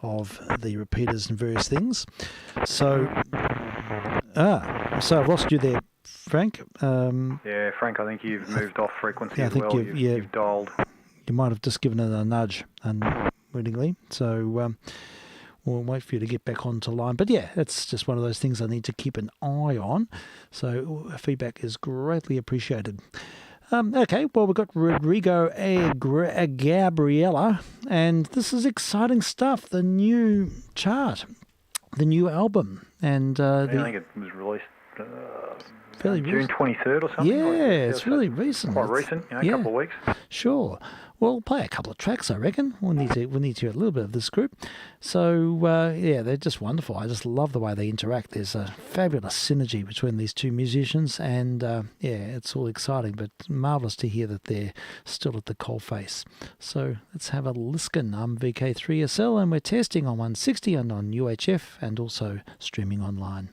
of the repeaters and various things. So, so I've lost you there, Frank. Yeah, Frank, I think you've moved off frequency Yeah, I as think well. you've dialed. You might have just given it a nudge unwittingly. So we'll wait for you to get back onto line. But yeah, it's just one of those things I need to keep an eye on. So feedback is greatly appreciated. Okay, well, we've got Rodrigo y Gabriela, and this is exciting stuff. The new chart, the new album, and I think it was released fairly June 23rd or something. Yeah, like it's really recent. Quite recent, a couple of weeks. Sure. We'll play a couple of tracks, I reckon. We'll need to hear a little bit of this group. So, yeah, they're just wonderful. I just love the way they interact. There's a fabulous synergy between these two musicians, and, yeah, it's all exciting, but marvellous to hear that they're still at the coalface. So let's have a listen. I'm vk3sl, and we're testing on 160 and on UHF, and also streaming online.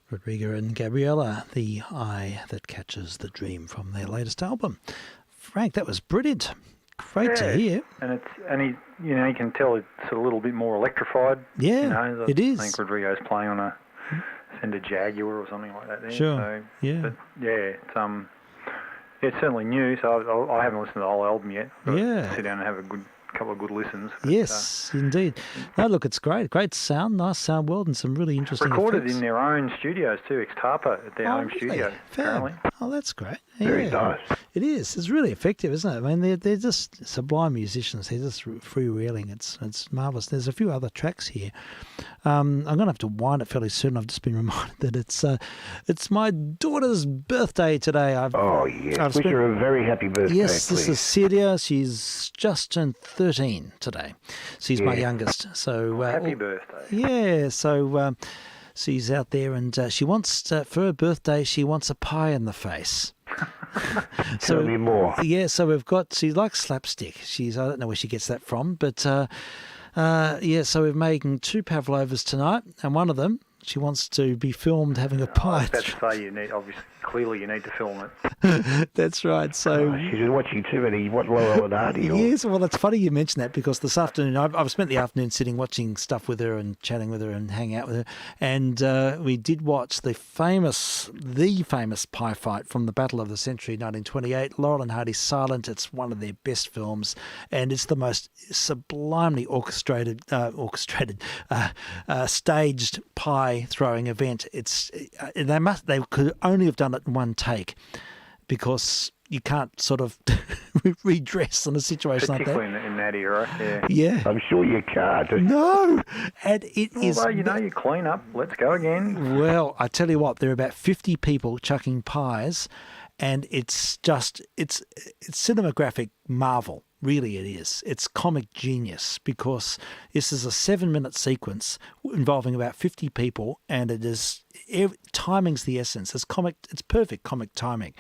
Rodrigo and Gabriella, The Eye That Catches the Dream from their latest album. Frank, that was brilliant. Great to hear. And you can tell it's a little bit more electrified. Yeah, it is. I think Rodrigo's playing on a Fender Jaguar or something like that there. Sure, so, yeah. But it's certainly new, so I haven't listened to the whole album yet. Yeah. Sit down and have a couple of good listens. But, yes, indeed. No, look, it's great. Great sound, nice sound world, and some really interesting recorded effects. in their own studios too, ex-Tarpa at their home studio, apparently. Oh, that's great. Very nice. It is. It's really effective, isn't it? I mean, they're just sublime musicians. They're just freewheeling. It's marvellous. There's a few other tracks here. I'm going to have to wind it fairly soon. I've just been reminded that it's my daughter's birthday today. Wish her a very happy birthday, yes, please. this is Celia. She's just turned 13 today. She's my youngest. So happy birthday. Yeah, so she's out there and she wants, for her birthday, she wants a pie in the face. Tell me more. Yeah, so she likes slapstick. I don't know where she gets that from, but so we're making 2 pavlovas tonight, and one of them, she wants to be filmed having a pie. I was about to say, clearly you need to film it. That's right. So she's watching too many Laurel and Hardy. Yes, well, it's funny you mention that because this afternoon I've spent the afternoon sitting watching stuff with her and chatting with her and hanging out with her, and we did watch the famous pie fight from the Battle of the Century, 1928. Laurel and Hardy's Silent. It's one of their best films, and it's the most sublimely orchestrated, staged pie throwing event. They could only have done it in one take because you can't sort of redress in a situation like that. Particularly in that era, yeah. Yeah. I'm sure you can't. No, and it is. Although, you clean up. Let's go again. Well, I tell you what, there are about 50 people chucking pies, and it's cinematographic marvel. Really, it is. It's comic genius because this is a 7-minute sequence involving about 50 people, and it is timing's the essence. It's perfect comic timing,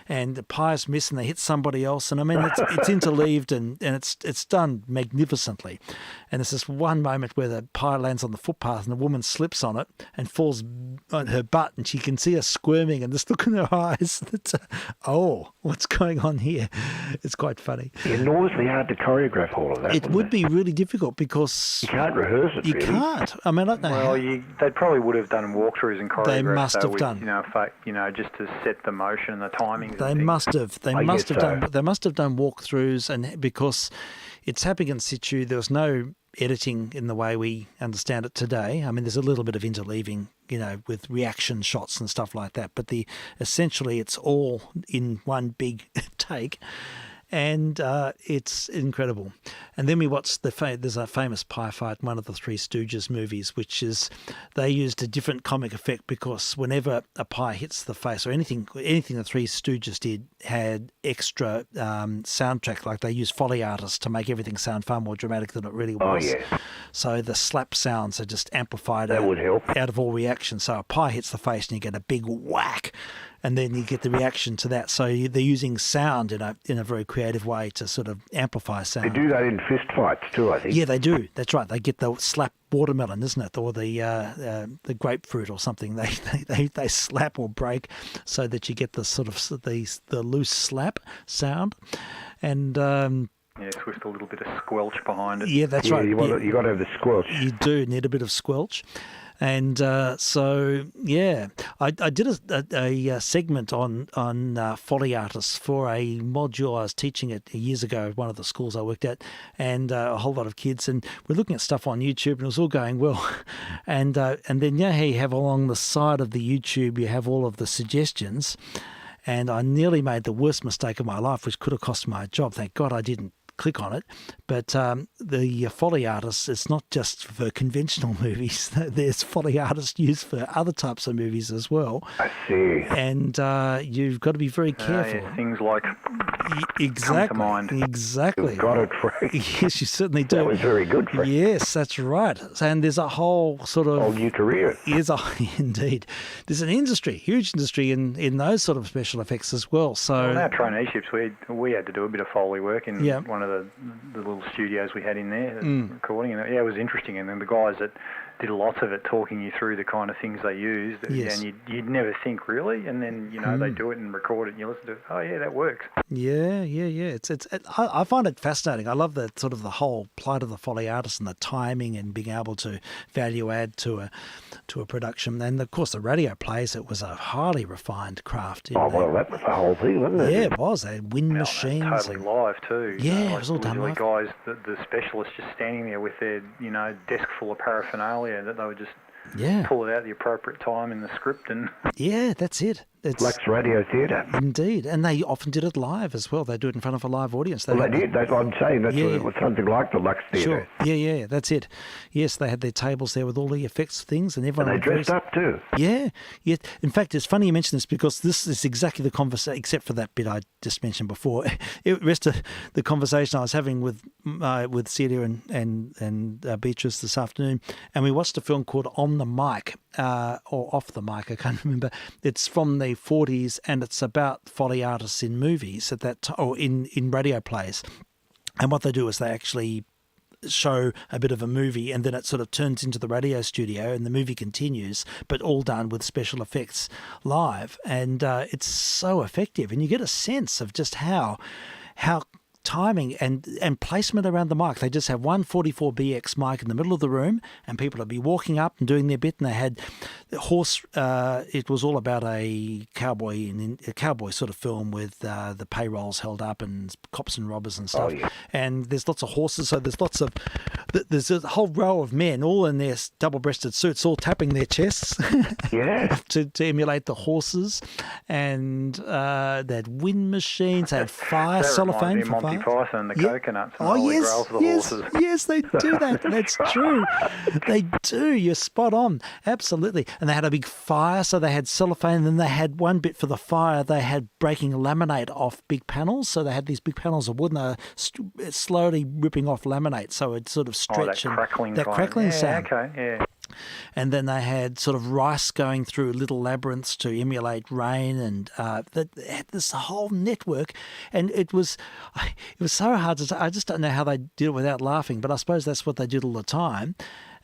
and the pies miss and they hit somebody else, and I mean it's interleaved and it's done magnificently. And there's this one moment where the pie lands on the footpath and the woman slips on it and falls on her butt, and she can see her squirming and this look in her eyes. What's going on here? It's quite funny. Enormously hard to choreograph all of that. It would be really difficult because you can't rehearse it. You can't. I mean, I don't know. Well, they probably would have done walkthroughs and choreographed. They must have done. Just to set the motion and the timing. They must have. They must have done. They must have done walkthroughs, and because it's happening in situ, there was no editing in the way we understand it today. I mean, there's a little bit of interleaving, with reaction shots and stuff like that, but essentially it's all in one big take. And it's incredible. And then we watched there's a famous pie fight in one of the Three Stooges movies, which is they used a different comic effect because whenever a pie hits the face or anything the Three Stooges did had extra soundtrack, like they used Foley artists to make everything sound far more dramatic than it really was. Oh, yes. So the slap sounds are just amplified would help. out of all reaction. So a pie hits the face and you get a big whack, and then you get the reaction to that. So they're using sound in a very creative way to sort of amplify sound. They do that in fist fights too, I think. Yeah, they do. That's right. They get the slap watermelon, isn't it, or the grapefruit or something. They slap or break so that you get the sort of the loose slap sound, and. With a little bit of squelch behind it. Yeah, that's right. You got to have the squelch. You do need a bit of squelch. And I did a segment on Foley artists for a module I was teaching it years ago at one of the schools I worked at, and a whole lot of kids. And we're looking at stuff on YouTube, and it was all going well. And then how you have along the side of the YouTube, you have all of the suggestions. And I nearly made the worst mistake of my life, which could have cost my job. Thank God I didn't click on it. But the Foley artists, it's not just for conventional movies. There's Foley artists used for other types of movies as well. I see. And you've got to be very careful. Things like exactly, come to mind. Exactly. You've got it, Frank. Yes, you certainly do. That was very good, Frank. Yes, that's right. And there's a whole sort of... whole new career. Indeed. There's an industry, huge industry in those sort of special effects as well. So in our traineeships, we had to do a bit of Foley work in one of the little studios we had in there, recording. And it was interesting. And then the guys that did lots of it, talking you through the kind of things they used, Yes. and you'd never think really, and then they do it and record it, and you listen to it. Oh yeah, that works. Yeah. I find it fascinating. I love the sort of the whole plight of the Foley artist and the timing and being able to value add to a production. And of course, the radio plays. It was a highly refined craft. Oh, well, that was the whole thing, wasn't it? Yeah, it was. They had wind machines. Totally live too. Yeah, it was all done live. Guys, the specialists just standing there with their desk full of paraphernalia that they would just pull it out at the appropriate time in the script and. Yeah, that's it. It's Lux Radio Theatre. Indeed, and they often did it live as well. They do it in front of a live audience. They did. That's what I'm saying. That's what it was, something like the Lux Theatre. Sure. Yeah, that's it. Yes, they had their tables there with all the effects things, and everyone. And they dressed up too. Yeah. In fact, it's funny you mention this because this is exactly the conversation, except for that bit I just mentioned before. The rest of the conversation I was having with Celia and Beatrice this afternoon, and we watched a film called On the Mic. Or Off the Mic, I can't remember. It's from the 40s, and it's about Foley artists in movies at that time, or in radio plays. And what they do is they actually show a bit of a movie, and then it sort of turns into the radio studio, and the movie continues, but all done with special effects live. And it's so effective, and you get a sense of just how timing and placement around the mic. They just have one 44BX mic in the middle of the room, and people would be walking up and doing their bit, and they had the horse. It was all about a cowboy sort of film with the payrolls held up and cops and robbers and stuff. Oh, yeah. And there's lots of horses, so there's a whole row of men all in their double-breasted suits, all tapping their chests to emulate the horses. And they had wind machines, they had fire, cellophane for fire. Python, the coconuts and the holy grail for the horses. Yes, they do that. That's true. They do. You're spot on. Absolutely. And they had a big fire, so they had cellophane, and then they had one bit for the fire. They had breaking laminate off big panels, so they had these big panels of wood, and they were slowly ripping off laminate, so it sort of stretched. That crackling sound. Okay, yeah. And then they had sort of rice going through little labyrinths to emulate rain, and they had this whole network. And it was so hard to. I just don't know how they did it without laughing, but I suppose that's what they did all the time.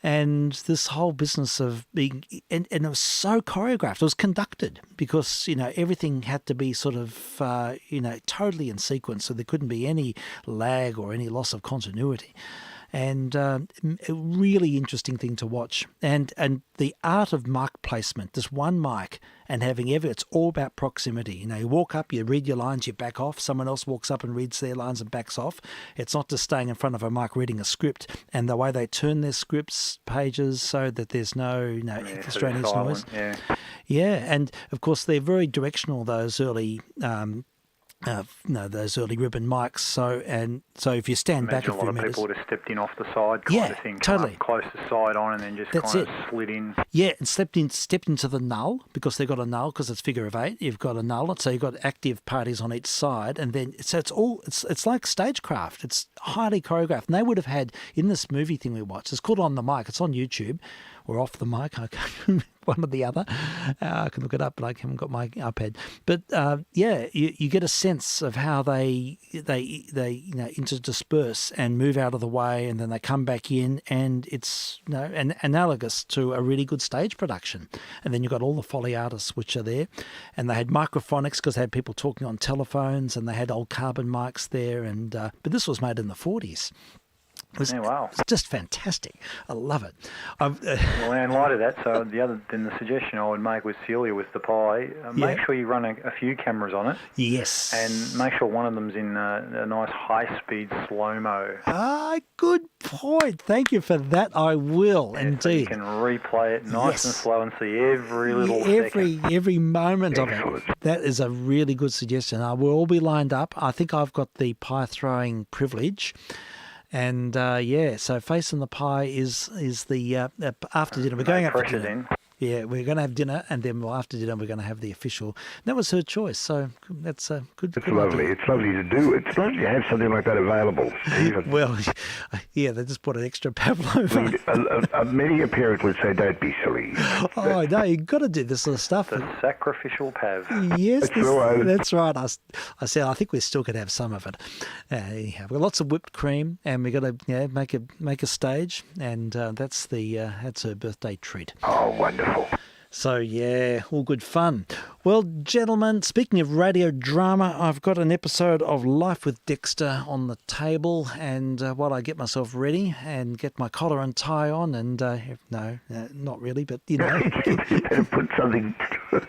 And this whole business of being, and it was so choreographed. It was conducted because, everything had to be sort of, totally in sequence, so there couldn't be any lag or any loss of continuity. And a really interesting thing to watch. And the art of mic placement, this one mic, and having it's all about proximity. You walk up, you read your lines, you back off. Someone else walks up and reads their lines and backs off. It's not just staying in front of a mic reading a script. And the way they turn their scripts pages so that there's no extraneous noise. Yeah. Yeah, and of course they're very directional, those early those early ribbon mics. So if you stand back a few lot of meters, people would have stepped in off the side kind of thing. Totally. Close the side on and then just slid in. Yeah, and stepped into the null because they've got a null because it's figure of 8. You've got a null, so you've got active parties on each side, and then so it's like stagecraft. It's highly choreographed, and they would have had in this movie thing we watched. It's called On the Mic. It's on YouTube. Or Off the Mic, I can't remember one or the other. I can look it up, but I haven't got my iPad. But you get a sense of how they interdisperse and move out of the way, and then they come back in, and it's analogous to a really good stage production. And then you've got all the Foley artists which are there, and they had microphonics because they had people talking on telephones, and they had old carbon mics there. And but this was made in the 40s. It's just fantastic. I love it. Well, in light of that, so the suggestion I would make with Celia with the pie, make sure you run a few cameras on it. Yes. And make sure one of them's in a nice high-speed slow-mo. Good point. Thank you for that. I will, indeed. So you can replay it nice and slow and see every little second. Every moment of it. That is a really good suggestion. We'll all be lined up. I think I've got the pie throwing privilege. And so Facing the Pie is the after dinner. We're going out for dinner. Yeah, we're going to have dinner, and then after dinner we're going to have the official. That was her choice, so that's a good. It's good lovely. idea. It's lovely to do. It's lovely to have something like that available, Steve. Well, yeah, they just bought an extra pavlova. Many a parent would say, "Don't be silly." Oh no, you've got to do this sort of stuff. The sacrificial pav. Yes, right. that's right. I said I think we still could have some of it. Yeah, we've got lots of whipped cream, and we've got to make a stage, and that's her birthday treat. Oh, wonderful. So, yeah, all good fun. Well, gentlemen, speaking of radio drama, I've got an episode of Life with Dexter on the table, and while I get myself ready and get my collar and tie on, and no, not really, but, you know. You better put something in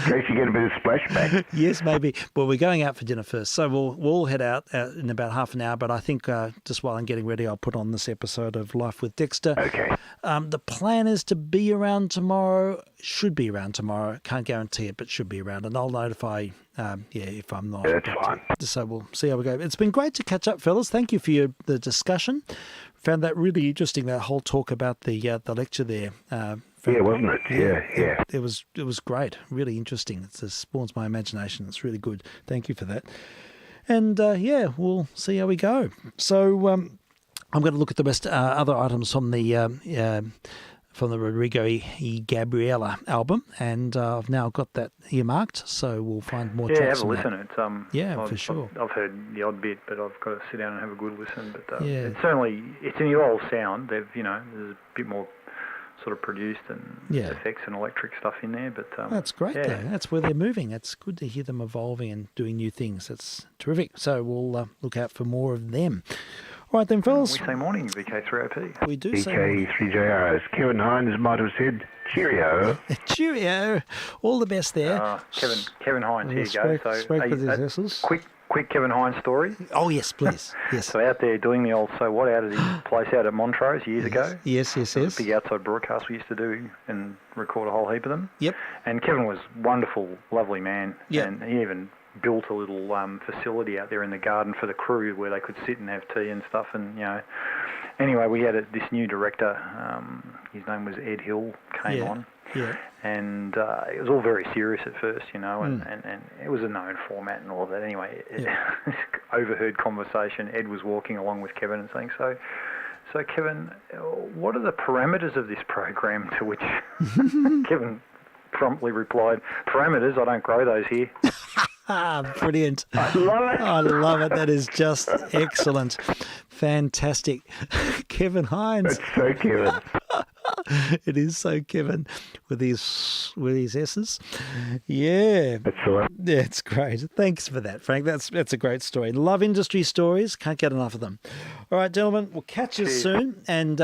case you get a bit of splashback. Yes, maybe. Well, we're going out for dinner first, so we'll head out in about half an hour, but I think just while I'm getting ready, I'll put on this episode of Life with Dexter. Okay. The plan is to be around tomorrow, should be around tomorrow, can't guarantee it, but should be around, and I'll notify if I'm not. Yeah, that's fine. So we'll see how we go. It's been great to catch up, fellas. Thank you for the discussion. Found that really interesting, that whole talk about the lecture there. Yeah, wasn't it? Yeah. It was great, really interesting. It just spawns my imagination. It's really good. Thank you for that. And we'll see how we go. So I'm going to look at the rest other items from the Rodrigo y Gabriela album, and I've now got that earmarked. So we'll find more tracks. Have a from listen. that. For sure. I've heard the odd bit, but I've got to sit down and have a good listen. But Yeah. it's a new old sound. There's a bit more sort of produced and Yeah. effects and electric stuff in there. But That's great, though. That's where they're moving. It's good to hear them evolving and doing new things. That's terrific. So we'll look out for more of them. All right then, fellas. We say morning, VK3OP. We do say VK3JR, as Kevin Hines might have said, cheerio. cheerio. All the best there. Kevin Hines, here you go. Spoke with his S's. Quick Kevin Hines story. Oh, yes, please. Yes. So out there doing the old so what out of his place out at Montrose years ago. Yes. Big outside broadcast we used to do and record a whole heap of them. Yep. And Kevin was wonderful, lovely man. Yep. And he even built a little facility out there in the garden for the crew where they could sit and have tea and stuff. And, anyway, we had this new director. His name was Ed Hill, came on. Yeah. And it was all very serious at first, and it was a known format and all of that. Anyway, overheard conversation. Ed was walking along with Kevin and saying, so Kevin, what are the parameters of this program? To which Kevin promptly replied, parameters? I don't grow those here. Brilliant. I love it. I love it. That is just excellent. Fantastic. Kevin Hines. That's so Kevin. It is so Kevin with his S's. Yeah. That's the one. Yeah, it's great. Thanks for that, Frank. That's a great story. Love industry stories. Can't get enough of them. All right, gentlemen, we'll catch you soon. And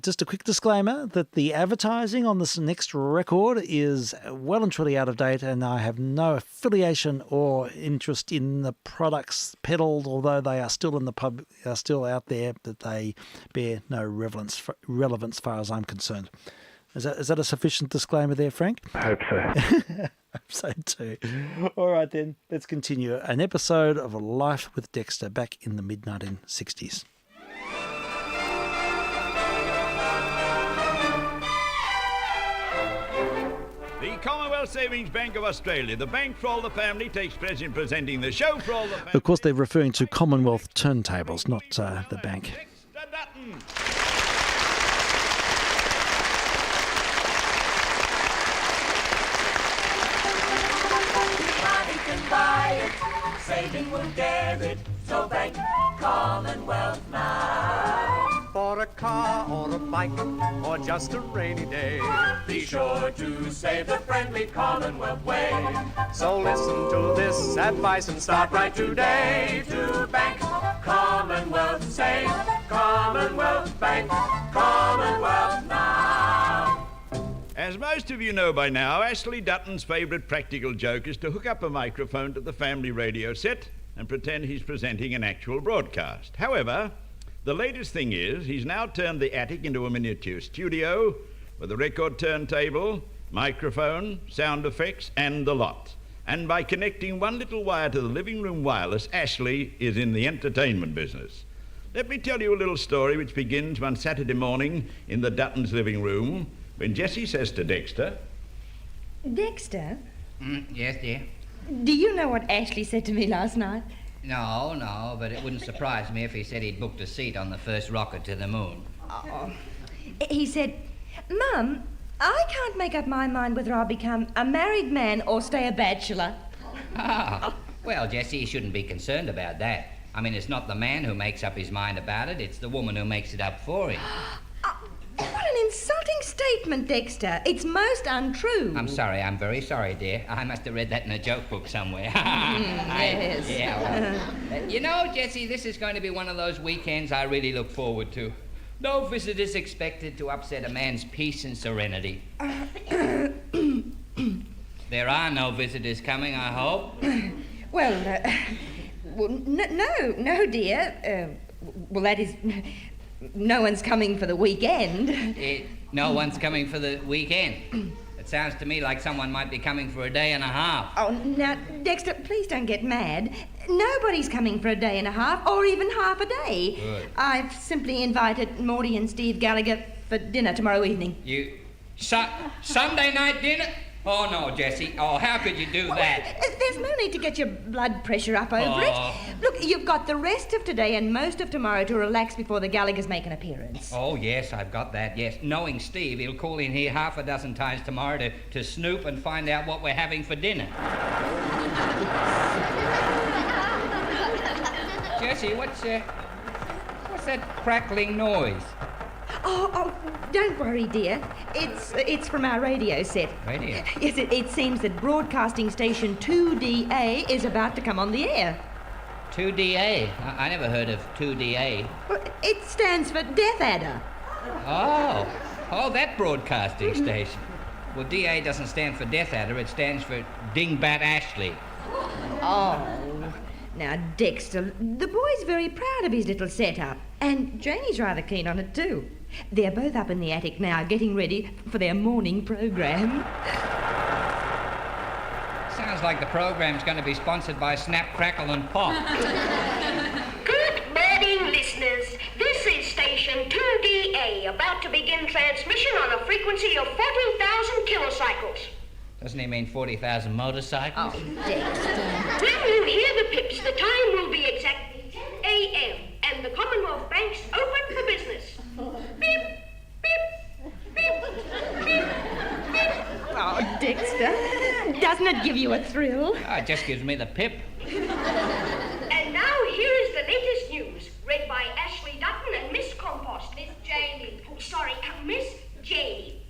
just a quick disclaimer that the advertising on this next record is well and truly out of date, and I have no affiliation or interest in the products peddled, although they are still in the pub, are still out there, but they bear no relevance as far as I'm concerned. Is that a sufficient disclaimer there, Frank? I hope so. I hope so too. All right then, let's continue. An episode of Life with Dexter back in the mid-1960s. The Commonwealth Savings Bank of Australia, the bank for all the family, takes pleasure in presenting the show for all the family. Of course, they're referring to Commonwealth turntables, not the bank. Dexter Dutton. Money can buy it, saving will get it, so bank Commonwealth now. For a car or a bike or just a rainy day, Be sure to save the friendly Commonwealth way. so listen to this advice and start right today. To bank Commonwealth, save Commonwealth Bank, Commonwealth now. As most of you know by now, Ashley Dutton's favourite practical joke is to hook up a microphone to the family radio set and pretend he's presenting an actual broadcast. However, the latest thing is he's now turned the attic into a miniature studio with a record turntable, microphone, sound effects, and the lot. And by connecting one little wire to the living room wireless, Ashley is in the entertainment business. Let me tell you a little story which begins one Saturday morning in the Duttons' living room when Jessie says to Dexter, Dexter, Yes, dear? do you know what Ashley said to me last night? No, but it wouldn't surprise me if he said he'd booked a seat on the first rocket to the moon. Oh. He said, Mum, I can't make up my mind whether I'll become a married man or stay a bachelor. Well, Jessie, you shouldn't be concerned about that. I mean, it's not the man who makes up his mind about it, it's the woman who makes it up for him. What an insulting statement, Dexter. It's most untrue. I'm sorry, I'm very sorry, dear. I must have read that in a joke book somewhere. Yes. You know, Jessie, this is going to be one of those weekends I really look forward to. No visitors expected to upset a man's peace and serenity. There are no visitors coming, I hope. Well, no, dear. Well, that is... No one's coming for the weekend. No one's coming for the weekend. It sounds to me like someone might be coming for a day and a half. Oh, now, Dexter, please don't get mad. Nobody's coming for a day and a half, or even half a day. Good. I've simply invited Morty and Steve Gallagher for dinner tomorrow evening. Sunday night dinner? Oh, no, Jessie. Oh, how could you do that? There's no need to get your blood pressure up over it. Look, you've got the rest of today and most of tomorrow to relax before the Gallaghers make an appearance. Oh, yes, I've got that, yes. Knowing Steve, he'll call in here half a dozen times tomorrow to snoop and find out what we're having for dinner. Jessie, what's that crackling noise? Oh, don't worry, dear. It's from our radio set. Radio? Yes, it seems that broadcasting station 2DA is about to come on the air. 2DA? I never heard of 2DA. Well, it stands for Death Adder. Oh, that broadcasting station. Well, DA doesn't stand for Death Adder, it stands for Dingbat Ashley. Oh, now, Dexter, the boy's very proud of his little setup, and Janie's rather keen on it too. They're both up in the attic now, getting ready for their morning program. Sounds like the program's going to be sponsored by Snap, Crackle and Pop. Good morning, listeners. This is station 2DA, about to begin transmission on a frequency of 40,000 kilocycles. Doesn't he mean 40,000 motorcycles? Oh, Dexter. When you hear the pips, the time will be exactly 10 a.m. and the Commonwealth Bank's open for business. Beep, beep, beep, beep, beep. Oh, Dexter, doesn't it give you a thrill? Oh, it just gives me the pip. And now here is the latest news, read by Ashley Dutton and Miss Compost. Miss Janie. Oh, sorry, Miss Janie.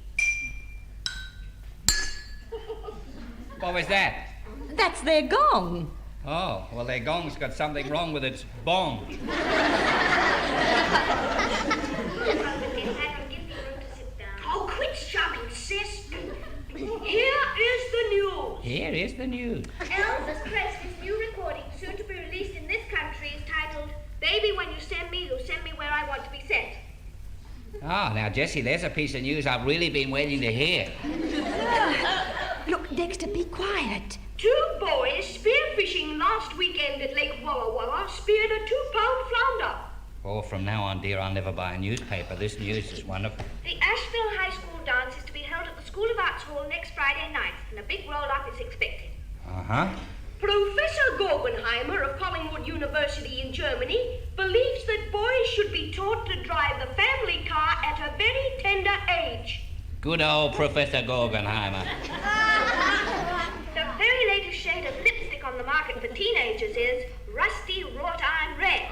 What was that? That's their gong. Oh, well, their gong's got something wrong with its bong. Oh, quit shouting, sis. Here is the news. Here is the news. Elvis Presley's new recording, soon to be released in this country, is titled, Baby, When You Send Me, You'll Send Me Where I Want to Be Sent. Ah, now, Jessie, there's a piece of news I've really been waiting to hear. Look, Dexter, be quiet. 2 boys spearfishing last weekend at Lake Walla Walla speared a 2-pound flounder. Oh, from now on, dear, I'll never buy a newspaper. This news is wonderful. The Asheville High School dance is to be held at the School of Arts Hall next Friday night, and a big roll-up is expected. Uh-huh. Professor Gorgenheimer of Collingwood University in Germany believes that boys should be taught to drive the family car at a very tender age. Good old Professor Gorgenheimer. The very latest shade of lipstick on the market for teenagers is Rusty Wrought Iron Red.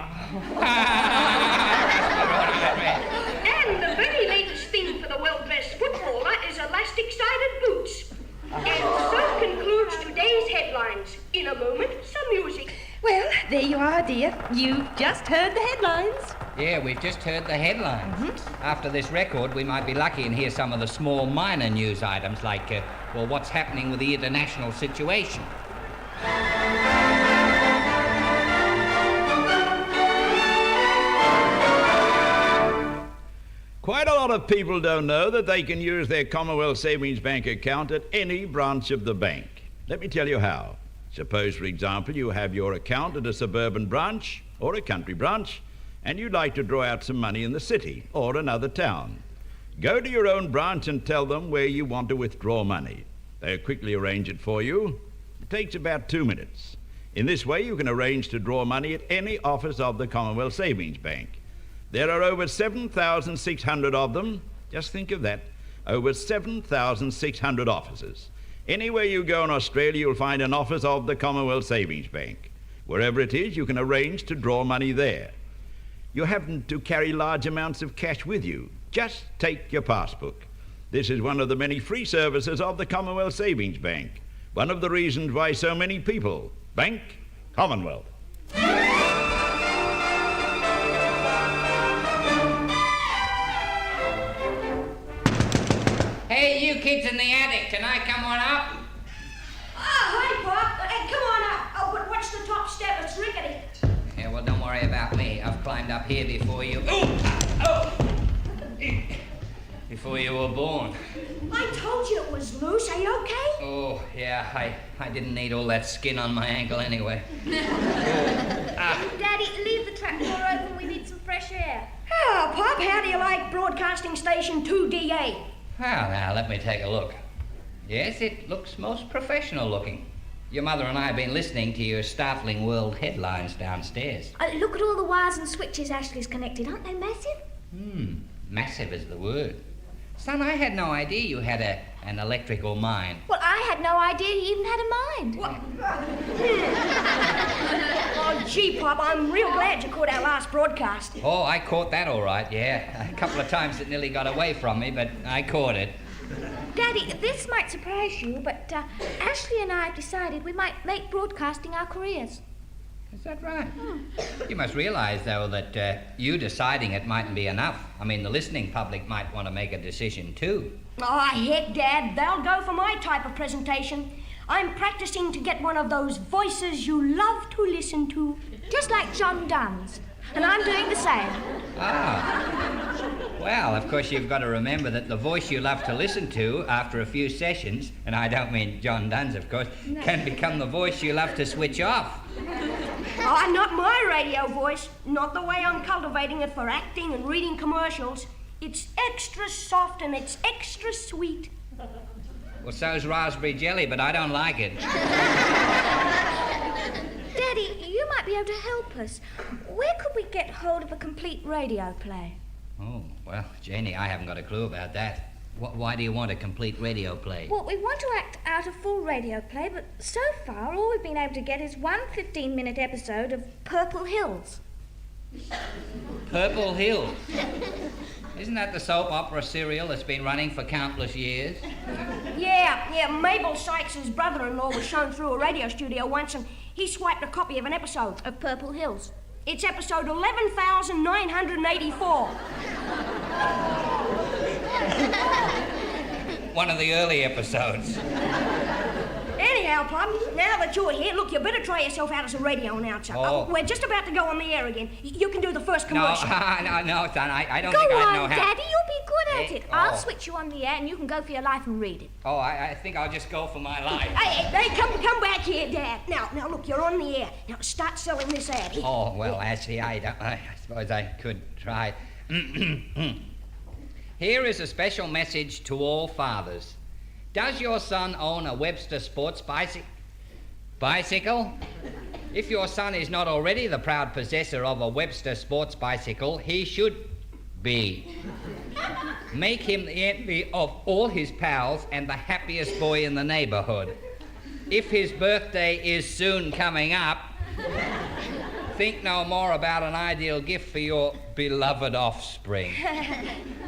And the very latest thing for the well-dressed footballer is elastic-sided boots. And so concludes today's headlines. In a moment, some music. Well, there you are, dear. You've just heard the headlines. Yeah, we've just heard the headlines. Mm-hmm. After this record, we might be lucky and hear some of the small, minor news items like, well, what's happening with the international situation. Quite a lot of people don't know that they can use their Commonwealth Savings Bank account at any branch of the bank. Let me tell you how. Suppose, for example, you have your account at a suburban branch or a country branch, and you'd like to draw out some money in the city or another town. Go to your own branch and tell them where you want to withdraw money. They'll quickly arrange it for you. It takes about 2 minutes. In this way, you can arrange to draw money at any office of the Commonwealth Savings Bank. There are over 7,600 of them. Just think of that. Over 7,600 offices. Anywhere you go in Australia, you'll find an office of the Commonwealth Savings Bank. Wherever it is, you can arrange to draw money there. You haven't to carry large amounts of cash with you. Just take your passbook. This is one of the many free services of the Commonwealth Savings Bank. One of the reasons why so many people bank Commonwealth. Hey, you kids in the attic, can I come on up? Oh, hi, Pop. Hey, come on up. Oh, but what's the top step? It's rickety. Yeah, well, don't worry about me. I've climbed up here before you... Oh! Before you were born. I told you it was loose. Are you okay? Oh, yeah, I didn't need all that skin on my ankle anyway. Daddy, leave the trapdoor open. We need some fresh air. Oh, Pop, how do you like broadcasting station 2DA? Well, now, let me take a look. Yes, it looks most professional looking. Your mother and I have been listening to your startling world headlines downstairs. Look at all the wires and switches Ashley's connected. Aren't they massive? Massive is the word. Son, I had no idea you had an electrical mind. Well, I had no idea he even had a mind. What? Oh, gee, Pop, I'm real glad you caught our last broadcast. Oh, I caught that all right, yeah. A couple of times it nearly got away from me, but I caught it. Daddy, this might surprise you, but Ashley and I have decided we might make broadcasting our careers. Is that right? You must realize, though, that you deciding it mightn't be enough. I mean, the listening public might want to make a decision, too. Oh, heck, Dad, they'll go for my type of presentation. I'm practicing to get one of those voices you love to listen to. Just like John Dunn's. And I'm doing the same. Ah. Well, of course, you've got to remember that the voice you love to listen to after a few sessions, and I don't mean John Dunn's, of course, can become the voice you love to switch off. Oh, not my radio voice. Not the way I'm cultivating it for acting and reading commercials. It's extra soft and it's extra sweet. Well, so's raspberry jelly, but I don't like it. Daddy, you might be able to help us. Where could we get hold of a complete radio play? Oh, well, Janie, I haven't got a clue about that. Why do you want a complete radio play? Well, we want to act out a full radio play, but so far all we've been able to get is one 15-minute episode of Purple Hills. Purple Hills? Isn't that the soap opera serial that's been running for countless years? Yeah, Mabel Sykes' brother-in-law was shown through a radio studio once and he swiped a copy of an episode of Purple Hills. It's episode 11,984. One of the early episodes. Anyhow, Pop, now that you're here, look, you better try yourself out as a radio announcer. Oh. We're just about to go on the air again. You can do the first commercial. No, son, I don't go think I on, know how... Daddy, you'll be good at it. Oh. I'll switch you on the air and you can go for your life and read it. Oh, I think I'll just go for my life. Hey, come back here, Dad. Now, look, you're on the air. Now, start selling this ad. Oh, well, actually, I suppose I could try. Here is a special message to all fathers. Does your son own a Webster Sports bicycle? If your son is not already the proud possessor of a Webster Sports bicycle, he should be. Make him the envy of all his pals and the happiest boy in the neighborhood. If his birthday is soon coming up, think no more about an ideal gift for your beloved offspring.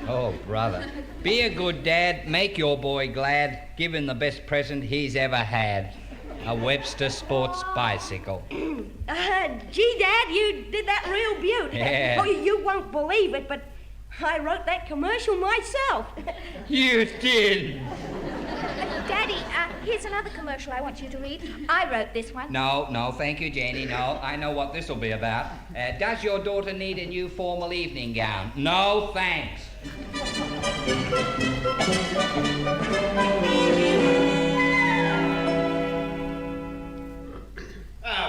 Oh, brother. Be a good dad, make your boy glad, give him the best present he's ever had. A Webster Sports bicycle. Gee, Dad, you did that real beaut. Yeah. Oh, you won't believe it, but I wrote that commercial myself. You did? Daddy, here's another commercial I want you to read. I wrote this one. No, thank you, Janie. No, I know what this will be about. Does your daughter need a new formal evening gown? No, thanks.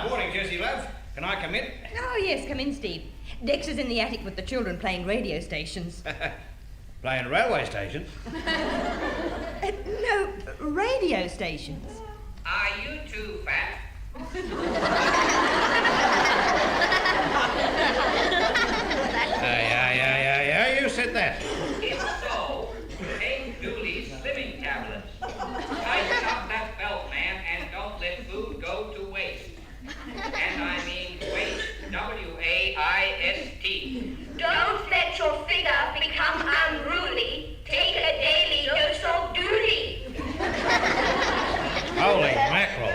Morning, Jessie, love. Can I come in? Oh, yes, come in, Steve. Dexter's in the attic with the children playing radio stations. Playing railway stations? No, radio stations. Are you too fat? Yeah, you said that. If so, take Dooley's slimming tablets. Tighten up that belt, man, and don't let food go to waste. And I mean waste. W-A-I-S-T. Don't let your figure become unruly. Take a daily dose of duty. Holy mackerel.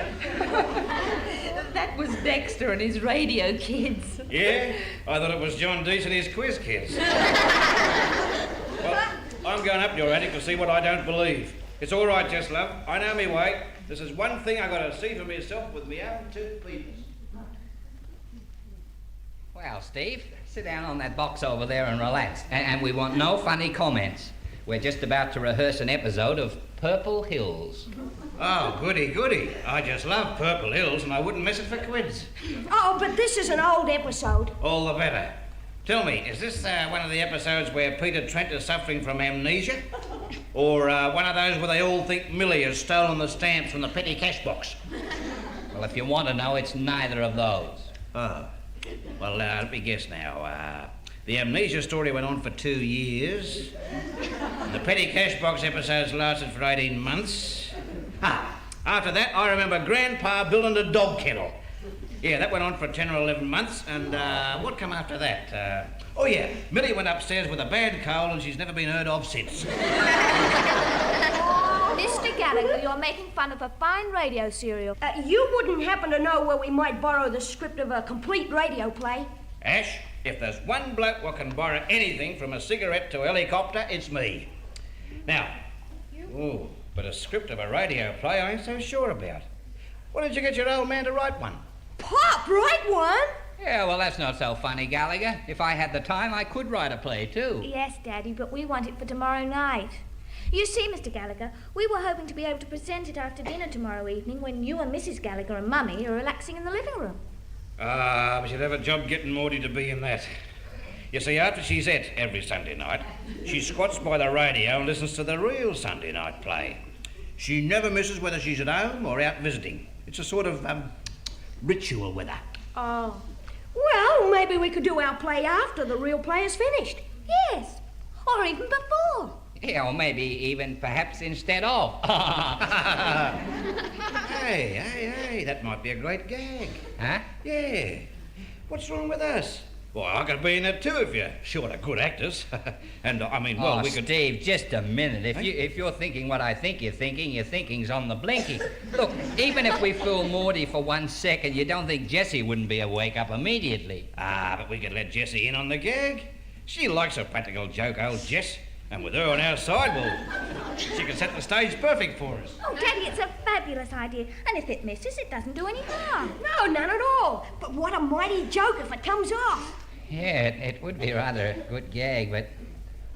That was Dexter and his radio kids. Yeah? I thought it was John Deese and his quiz kids. Well, I'm going up your attic to see what I don't believe. It's all right, Jess, love. I know me way. This is one thing I got to see for myself with me own two peepers. Well, Steve, sit down on that box over there and relax. And we want no funny comments. We're just about to rehearse an episode of Purple Hills. Oh, goody. I just love Purple Hills and I wouldn't miss it for quids. Oh, but this is an old episode. All the better. Tell me, is this one of the episodes where Peter Trent is suffering from amnesia? Or one of those where they all think Millie has stolen the stamps from the petty cash box? Well, if you want to know, it's neither of those. Oh. Well, let me guess now. The amnesia story went on for 2 years. The petty cash box episodes lasted for 18 months. After that, I remember Grandpa building a dog kennel. Yeah, that went on for 10 or 11 months. And what came after that? Oh, yeah, Millie went upstairs with a bad cold and she's never been heard of since. Mr. Gallagher, you're making fun of a fine radio serial. You wouldn't happen to know where we might borrow the script of a complete radio play? Ash, if there's one bloke who can borrow anything from a cigarette to a helicopter, it's me. Now, but a script of a radio play I ain't so sure about. Why did you get your old man to write one? Pop, write one? Yeah, well, that's not so funny, Gallagher. If I had the time, I could write a play, too. Yes, Daddy, but we want it for tomorrow night. You see, Mr. Gallagher, we were hoping to be able to present it after dinner tomorrow evening when you and Mrs. Gallagher and Mummy are relaxing in the living room. But she'd have a job getting Maudie to be in that. You see, after she's et every Sunday night, she squats by the radio and listens to the real Sunday night play. She never misses whether she's at home or out visiting. It's a sort of ritual with her. Oh. Well, maybe we could do our play after the real play is finished. Yes, or even before. Yeah, or maybe even perhaps instead of. Hey, that might be a great gag. Huh? Yeah. What's wrong with us? Well, I could be in it too if you're short of good actors. And, I mean, well, we could... Steve, just a minute. If you're thinking what I think you're thinking, your thinking's on the blinky. Look, even if we fool Maudie for 1 second, you don't think Jessie wouldn't be a wake-up immediately? But we could let Jessie in on the gag. She likes a practical joke, old Jess. And with her on our side, well, she can set the stage perfect for us. Oh, Daddy, it's a fabulous idea. And if it misses, it doesn't do any harm. No, none at all. But what a mighty joke if it comes off. Yeah, it would be rather a good gag, but...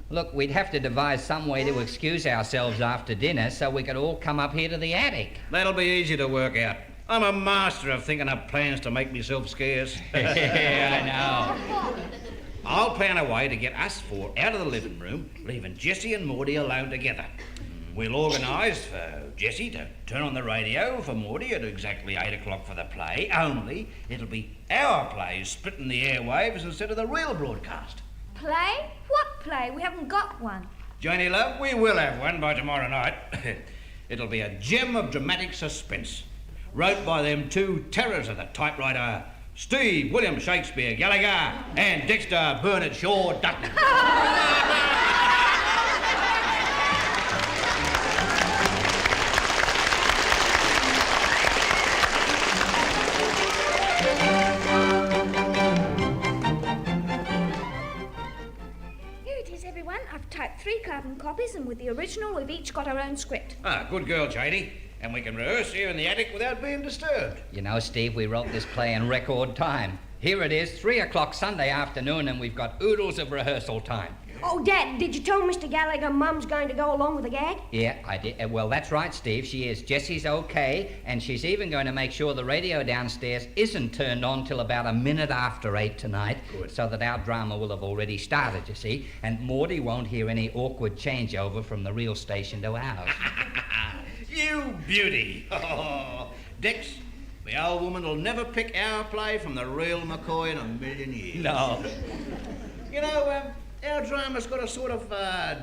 Look, we'd have to devise some way to excuse ourselves after dinner so we could all come up here to the attic. That'll be easy to work out. I'm a master of thinking up plans to make myself scarce. Yeah, I know. I'll plan a way to get us four out of the living room, leaving Jessie and Maudie alone together. We'll organise for Jessie to turn on the radio for Maudie at exactly 8 o'clock for the play, only it'll be our play splitting the airwaves instead of the real broadcast. Play? What play? We haven't got one. Janie, love, we will have one by tomorrow night. It'll be a gem of dramatic suspense, wrote by them two terrors of the typewriter, Steve William Shakespeare Gallagher and Dexter Bernard Shaw Dutton. Here it is, everyone. I've typed 3 carbon copies, and with the original, we've each got our own script. Good girl, Janie. And we can rehearse here in the attic without being disturbed. You know, Steve, we wrote this play in record time. Here it is, 3 o'clock Sunday afternoon, and we've got oodles of rehearsal time. Oh, Dad, did you tell Mr. Gallagher Mum's going to go along with the gag? Yeah, I did. Well, that's right, Steve. She is. Jessie's okay, and she's even going to make sure the radio downstairs isn't turned on till about a minute after 8 tonight. Good. So that our drama will have already started, you see, and Morty won't hear any awkward changeover from the real station to ours. You beauty. Dex, the old woman will never pick our play from the real McCoy in a million years. No. You know, our drama's got a sort of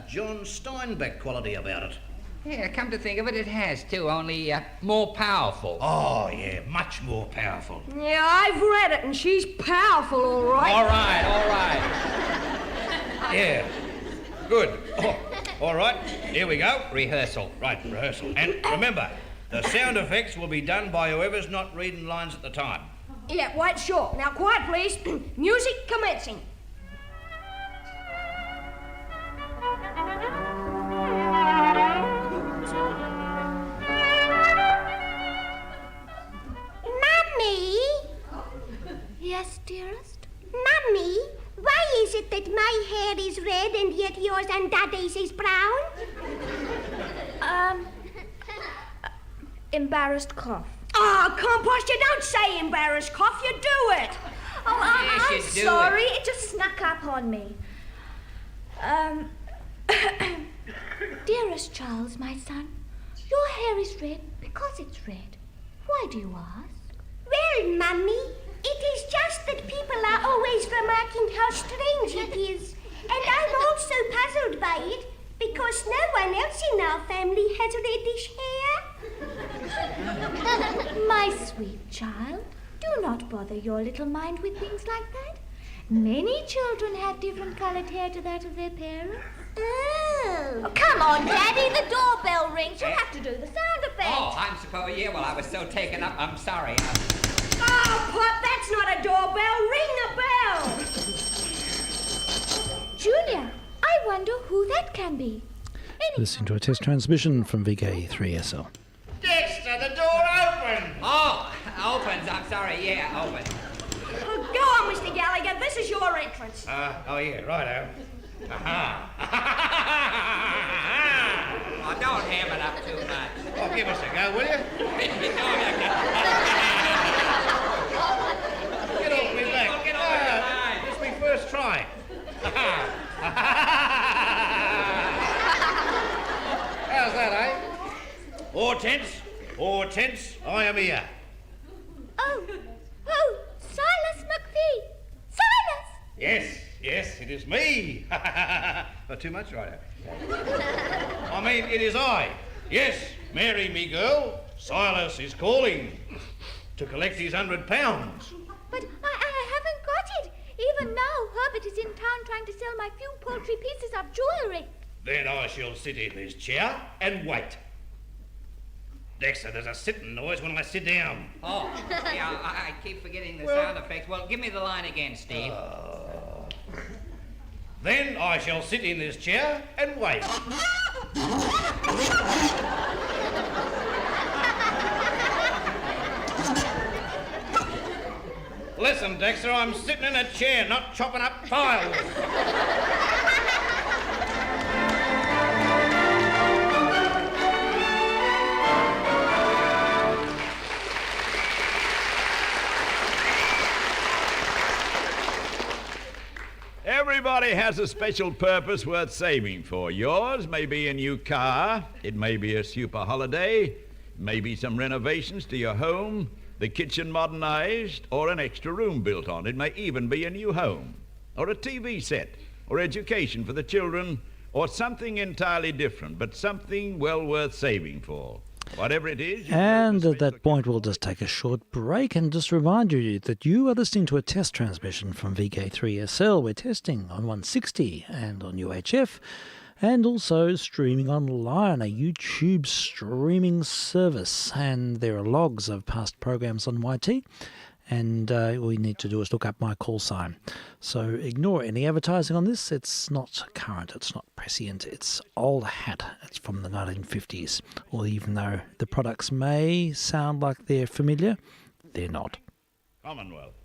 John Steinbeck quality about it. Yeah, come to think of it, it has too, only more powerful. Oh, yeah, much more powerful. Yeah, I've read it, and she's powerful, all right. All right. Yeah, good. Oh, all right, here we go. Rehearsal. Right, rehearsal. And remember, the sound effects will be done by whoever's not reading lines at the time. Yeah, right, sure. Now, quiet, please. Music commencing. Mummy? Yes, dearest? Mummy, why is it that my hair is red and yet yours and Daddy's is brown? Embarrassed cough. Oh, compost, you don't say embarrassed cough, you do it. Oh, Yes, I'm you do sorry. it. It just snuck up on me. Dearest Charles, my son, your hair is red because it's red. Why do you ask? Well, Mummy, it is just that people are always remarking how strange it is. And I'm also puzzled by it because no one else in our family has reddish hair. My sweet child, do not bother your little mind with things like that. Many children have different coloured hair to that of their parents. Oh. Oh, come on, Daddy, the doorbell rings. You'll have to do the sound effect. Oh, I'm supposed... Yeah, well, I was so taken up. I'm sorry. Oh, Pop, that's not a doorbell. Ring the bell. Julia, I wonder who that can be. Listening to a test transmission from vk3sl. Dexter, the door open! Oh, opens. I'm sorry. Yeah, open. Oh, go on, Mr. Gallagher. This is your entrance. Oh, yeah, righto. Aha. Oh, don't ham it up too much. Oh, give us a go, will you? Get off me back. Get over the line. This is my first try. How's that, eh? Hortense, I am here. Oh, Silas McPhee. Silas! Yes, it is me. Not too much, right? I mean, it is I. Yes, Mary, me girl. Silas is calling to collect his £100. But I haven't got it. Even now, Herbert is in town trying to sell my few paltry pieces of jewellery. Then I shall sit in this chair and wait. Dexter, there's a sitting noise when I sit down. Oh, yeah, I keep forgetting the sound effects. Well, give me the line again, Steve. Then I shall sit in this chair and wait. Listen, Dexter, I'm sitting in a chair, not chopping up tiles. Everybody has a special purpose worth saving for. Yours may be a new car, it may be a super holiday, it may be some renovations to your home, the kitchen modernized, or an extra room built on. It may even be a new home, or a TV set, or education for the children, or something entirely different, but something well worth saving for. Whatever it is... And at that point, we'll just take a short break and just remind you that you are listening to a test transmission from vk3sl. We're testing on 160 and on UHF, and also streaming online, a YouTube streaming service. And there are logs of past programs on YT. And all you need to do is look up my call sign. So ignore any advertising on this. It's not current, it's not prescient, it's old hat. It's from the 1950s. Or even though the products may sound like they're familiar, they're not. Commonwealth.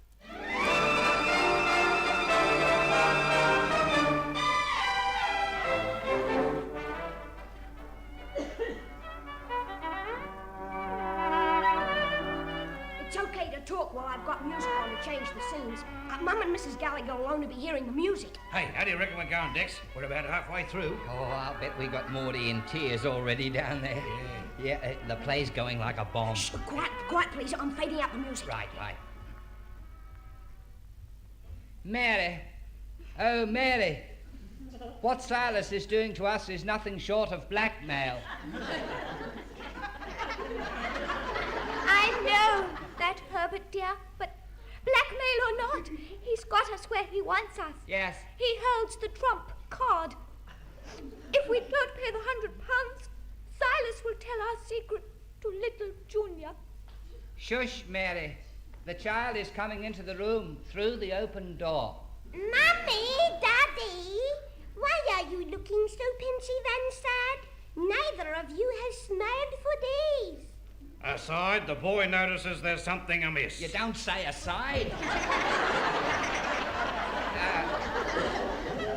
talk while I've got music on to change the scenes. Mum and Mrs. Gallagher will only be hearing the music. Hey, how do you reckon we're going, Dex? We're about halfway through. Oh, I'll bet we got Morty in tears already down there. Yeah, the play's going like a bomb. Shh, quiet, please. I'm fading out the music. Right. Mary. Oh, Mary. What Silas is doing to us is nothing short of blackmail. I know that, Herbert dear, but blackmail or not, he's got us where he wants us. Yes. He holds the trump card. If we don't pay the £100, Silas will tell our secret to little Junior. Shush, Mary. The child is coming into the room through the open door. Mummy, Daddy, why are you looking so pensive and sad? Neither of you has smiled for days. Aside, the boy notices there's something amiss. You don't say aside.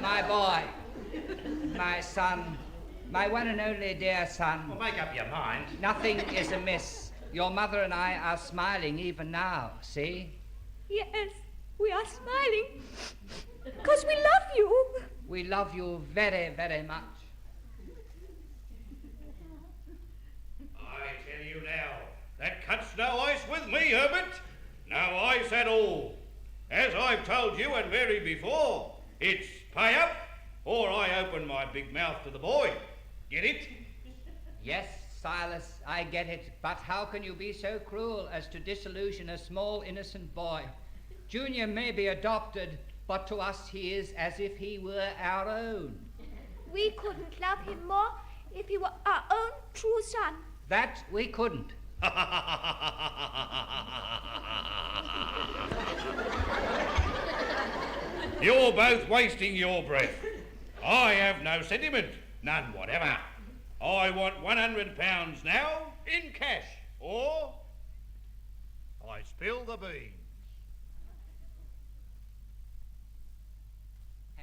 My boy, my son, my one and only dear son. Well, make up your mind. Nothing is amiss. Your mother and I are smiling even now, see? Yes, we are smiling. Because we love you. We love you very, very much. I tell you now, that cuts no ice with me, Herbert. No ice at all. As I've told you and Mary before, it's pay up or I open my big mouth to the boy. Get it? Yes, Silas, I get it. But how can you be so cruel as to disillusion a small, innocent boy? Junior may be adopted, but to us he is as if he were our own. We couldn't love him more if he were our own true son. That we couldn't. You're both wasting your breath. I have no sentiment, none whatever. I want £100 now in cash, or I spill the beans.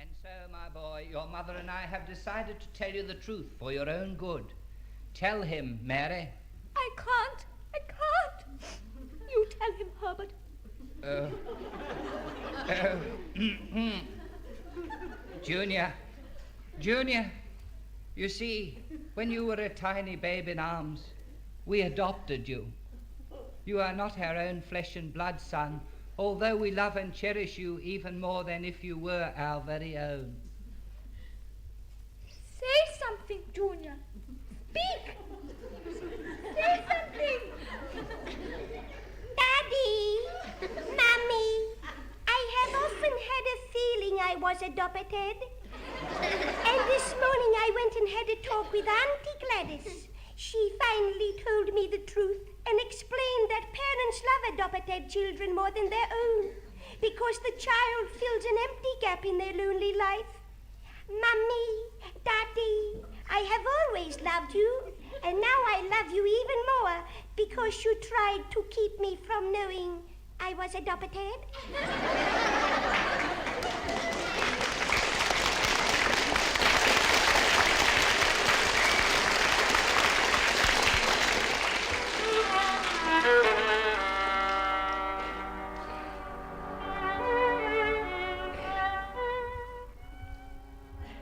And so, my boy, your mother and I have decided to tell you the truth for your own good. Tell him, Mary. I can't. You tell him, Herbert. Junior, you see, when you were a tiny babe in arms, we adopted you. You are not our own flesh and blood, son, although we love and cherish you even more than if you were our very own. Say something, Junior. Speak. Say something. Daddy, Mummy, I have often had a feeling I was adopted. And this morning I went and had a talk with Auntie Gladys. She finally told me the truth and explained that parents love adopted children more than their own because the child fills an empty gap in their lonely life. Mummy, Daddy, I have always loved you, and now I love you even more because you tried to keep me from knowing I was adopted.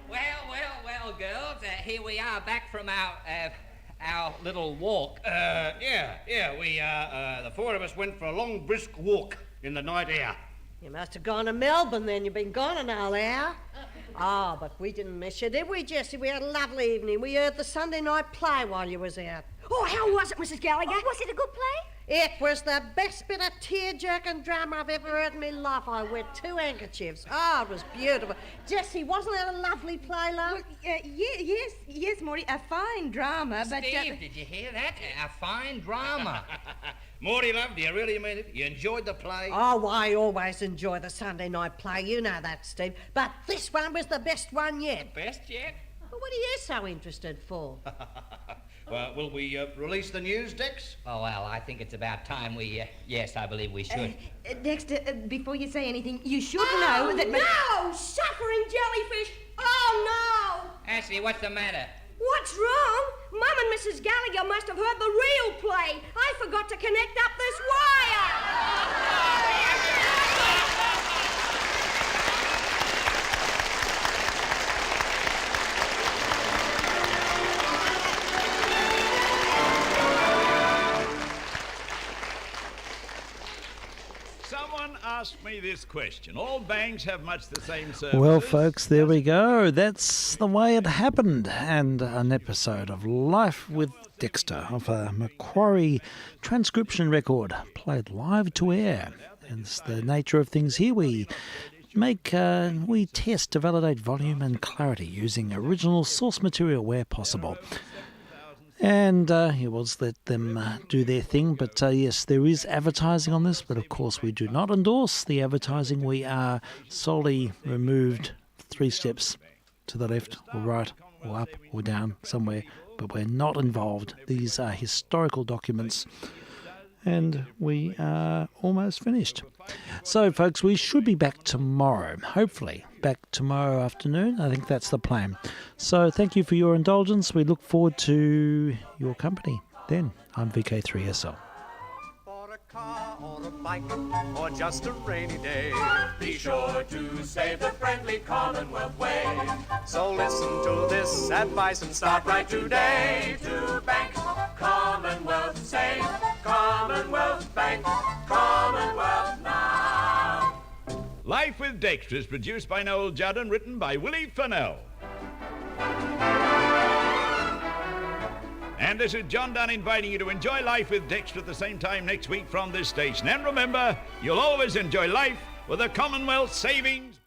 Well, girls, here we are back from our little walk. We the four of us went for a long, brisk walk in the night air. You must have gone to Melbourne then. You've been gone an whole hour. Oh, but we didn't miss you, did we, Jessie? We had a lovely evening. We heard the Sunday night play while you was out. Oh, how was it, Mrs. Gallagher? Oh, was it a good play? It was the best bit of tear-jerking drama I've ever heard in my life. I wet 2 handkerchiefs. Oh, it was beautiful. Jessie, wasn't that a lovely play, love? Well, yes, Morty, a fine drama, but... Steve, did you hear that? A fine drama. Morty, love, do you really mean it? You enjoyed the play? Oh, I always enjoy the Sunday night play. You know that, Steve. But this one was the best one yet. Best yet? Well, what are you so interested for? Well, will we release the news, Dex? Oh, well, I think it's about time we... yes, I believe we should. Dexter, before you say anything, you should know that... No! Suffering jellyfish! Oh, no! Ashley, what's the matter? What's wrong? Mum and Mrs. Gallagher must have heard the real play. I forgot to connect up this wire. Someone asked me this question. All banks have much the same services. Well, folks, there we go. That's the way it happened. And an episode of Life with Dexter of a Macquarie transcription record played live to air. And it's the nature of things here. We test to validate volume and clarity using original source material where possible. And we'll just let them do their thing. But yes, there is advertising on this, but of course we do not endorse the advertising. We are solely removed 3 steps to the left or right or up or down somewhere, but we're not involved. These are historical documents, and we are almost finished. So, folks, we should be back tomorrow, hopefully back tomorrow afternoon. I think that's the plan. So thank you for your indulgence. We look forward to your company then. I'm vk3sl. For a car or a bike or just a rainy day, Be sure to save the friendly Commonwealth way. so listen to this advice and start right today. To bank, Commonwealth save, Commonwealth Bank, Commonwealth now. Life with Dexter is produced by Noel Judd and written by Willie Fennell. And this is John Dunn inviting you to enjoy Life with Dexter at the same time next week from this station. And remember, you'll always enjoy life with a Commonwealth Savings